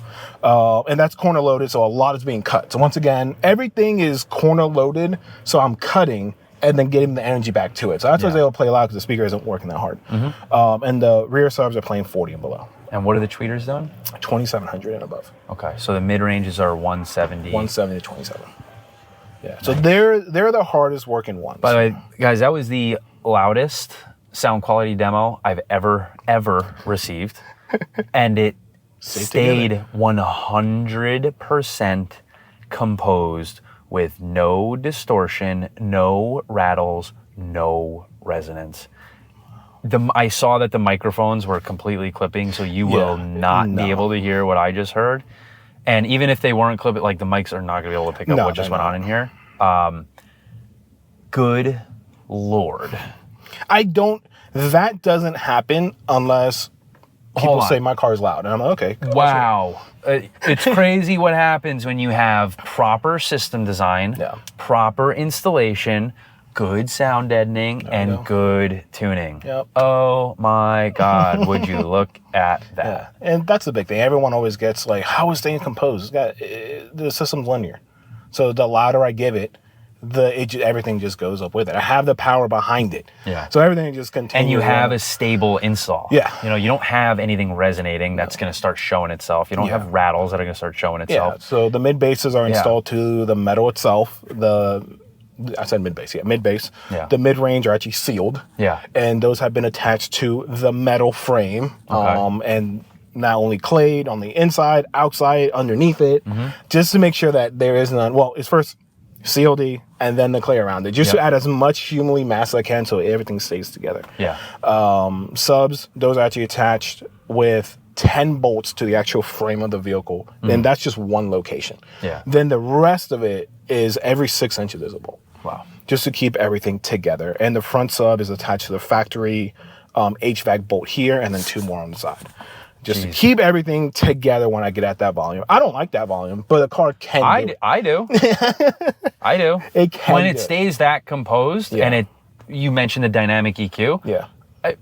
And that's corner loaded, so a lot is being cut. So once again, everything is corner loaded, so I'm cutting and then getting the energy back to it. So that's why they will play loud because the speaker isn't working that hard. Mm-hmm. And the rear subs are playing 40 and below. And what are the tweeters doing? 2700 and above. Okay, so the mid ranges are 170. 170 to 27. Yeah. Nice. So they're the hardest working ones. By the way, guys, that was the loudest sound quality demo I've ever received, and it stayed 100% composed with no distortion, no rattles, no resonance. I saw that the microphones were completely clipping, so you will not be able to hear what I just heard. And even if they weren't clipping, like the mics are not going to be able to pick up what just went on in here. Good Lord. That doesn't happen unless people say my car's loud. And I'm like, okay. Wow. It's crazy what happens when you have proper system design, proper installation, good sound deadening, and good tuning. Yep. Oh my God, would you look at that? Yeah. And that's the big thing. Everyone always gets like, how is things composed? The system's linear. So the louder I give it, everything just goes up with it. I have the power behind it. Yeah. So everything just continues. And you have a stable install. Yeah. You know, you don't have anything resonating that's going to start showing itself. You don't have rattles that are going to start showing itself. Yeah. So the mid basses are installed to the metal itself. I said mid bass. Yeah, mid bass. Yeah. The mid range are actually sealed. Yeah. And those have been attached to the metal frame. Okay. And not only clayed on the inside, outside, underneath it, just to make sure that there is none. Well, it's first COD and then the clay around it, just to add as much human mass as I can so everything stays together. Yeah. Subs, those are actually attached with 10 bolts to the actual frame of the vehicle, and that's just one location. Yeah. Then the rest of it is every 6 inches is a bolt. Wow. Just to keep everything together. And the front sub is attached to the factory HVAC bolt here, and then 2 more on the side. Just to keep everything together when I get at that volume. I don't like that volume, but the car can do it. I do. I do. It can when it stays that composed, and you mentioned the dynamic EQ. Yeah.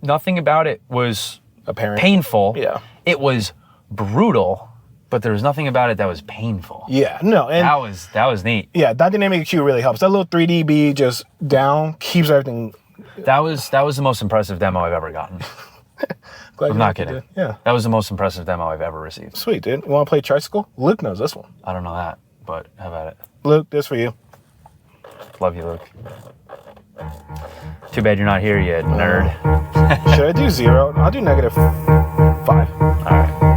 Nothing about it was apparent, painful. Yeah. It was brutal but there was nothing about it that was painful. Yeah, no, and that was neat. Yeah, that dynamic EQ really helps. That little 3 dB just down keeps everything. That was the most impressive demo I've ever gotten. I'm not kidding. Yeah, that was the most impressive demo I've ever received. Sweet, dude. You want to play Tricycle? Luke knows this one. I don't know that, but how about it? Luke, this for you. Love you, Luke. Too bad you're not here yet, nerd. Should I do 0? I'll do -5. All right.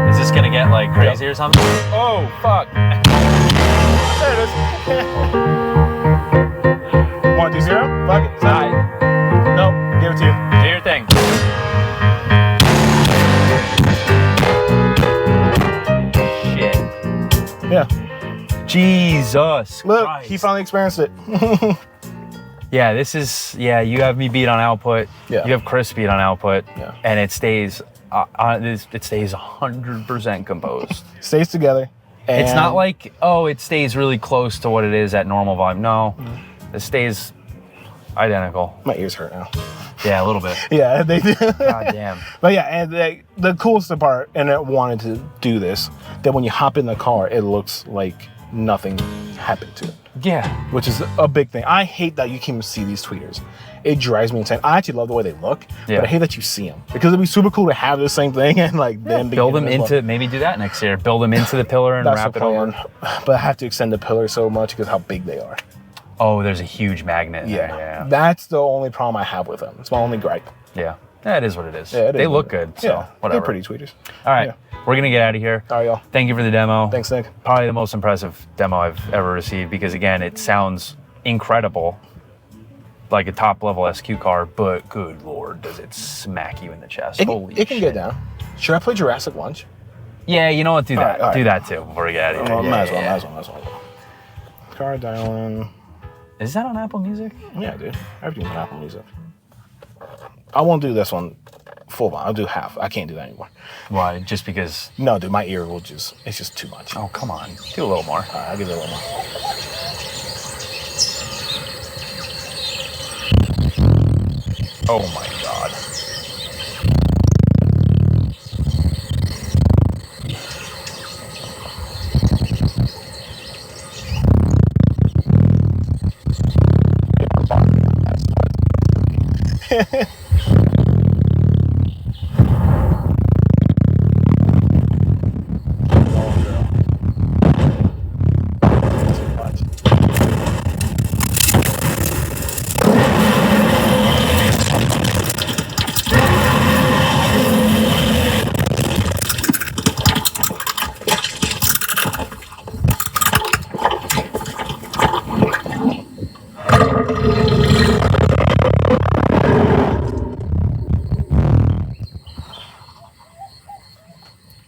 Is this gonna get like crazy or something? Oh, fuck. There it is. Want to do 0? Fuck it. All right. Nope, give it to you. Do your thing. Yeah. Jesus Look, Christ. he finally experienced it. Yeah, this is, you have me beat on output. Yeah. You have Chris beat on output. Yeah. And it stays, it stays 100% composed. Stays together. And It's not like, oh, it stays really close to what it is at normal volume. No, it stays identical. My ears hurt now. Yeah, a little bit. Yeah, they do. God damn. But yeah, and the coolest part, and I wanted to do this, that when you hop in the car, it looks like nothing happened to it. Yeah. Which is a big thing. I hate that you can't see these tweeters. It drives me insane. I actually love the way they look, Yeah. but I hate that you see them. Because it'd be super cool to have the same thing and like then Build them into, maybe do that next year. Build them into the pillar and That's wrap the it over. plan. But I have to extend the pillar so much because how big they are. Oh, there's a huge magnet in there. Yeah. That's the only problem I have with them. It's my only gripe. Yeah. That is what it is. Yeah, it they is look what it good, is. so Yeah, whatever. They're pretty tweeters. All right. Yeah. We're going to get out of here. All right, y'all. Thank you for the demo. Thanks, Nick. Probably the most impressive demo I've ever received because, again, it sounds incredible, like a top-level SQ car, but good Lord, does it smack you in the chest. Holy It can shit. get down. Should I play Jurassic Lunch? Yeah, you know what? Do that. all right. Do that, too, before we get out of here. Oh, Yeah, might as yeah. well. Car dialing. Is that on Apple Music? Yeah, dude. Everything's on Apple Music. I won't do this one full volume. I'll do half. I can't do that anymore. Why? Just because... No, dude, my ear will it's just too much. Oh, come on. Do a little more. All right, I'll give it a little more. Oh, my God.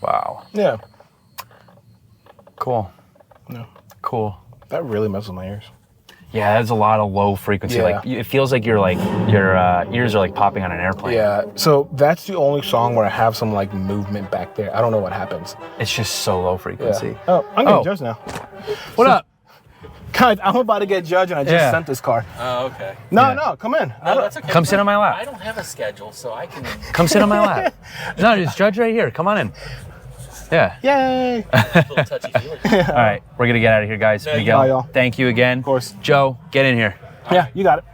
Wow. Yeah. Cool. No. Cool. That really messes with my ears. Yeah, that's a lot of low frequency. Yeah. Like it feels like your ears are like popping on an airplane. Yeah. So that's the only song where I have some like movement back there. I don't know what happens. It's just so low frequency. Yeah. Oh, I'm getting judged now. What up? Guys, I'm about to get judged and I just sent this car. Oh, okay. No, come in. No, that's okay. Come sit on my lap. I don't have a schedule, so I can. Come sit on my lap. No, just judge right here. Come on in. Yeah. Yay. A little touchy-feely. All right, we're gonna get out of here, guys. No, you Miguel, got it, y'all. thank you again. Of course. Joe, get in here. Yeah, you got it.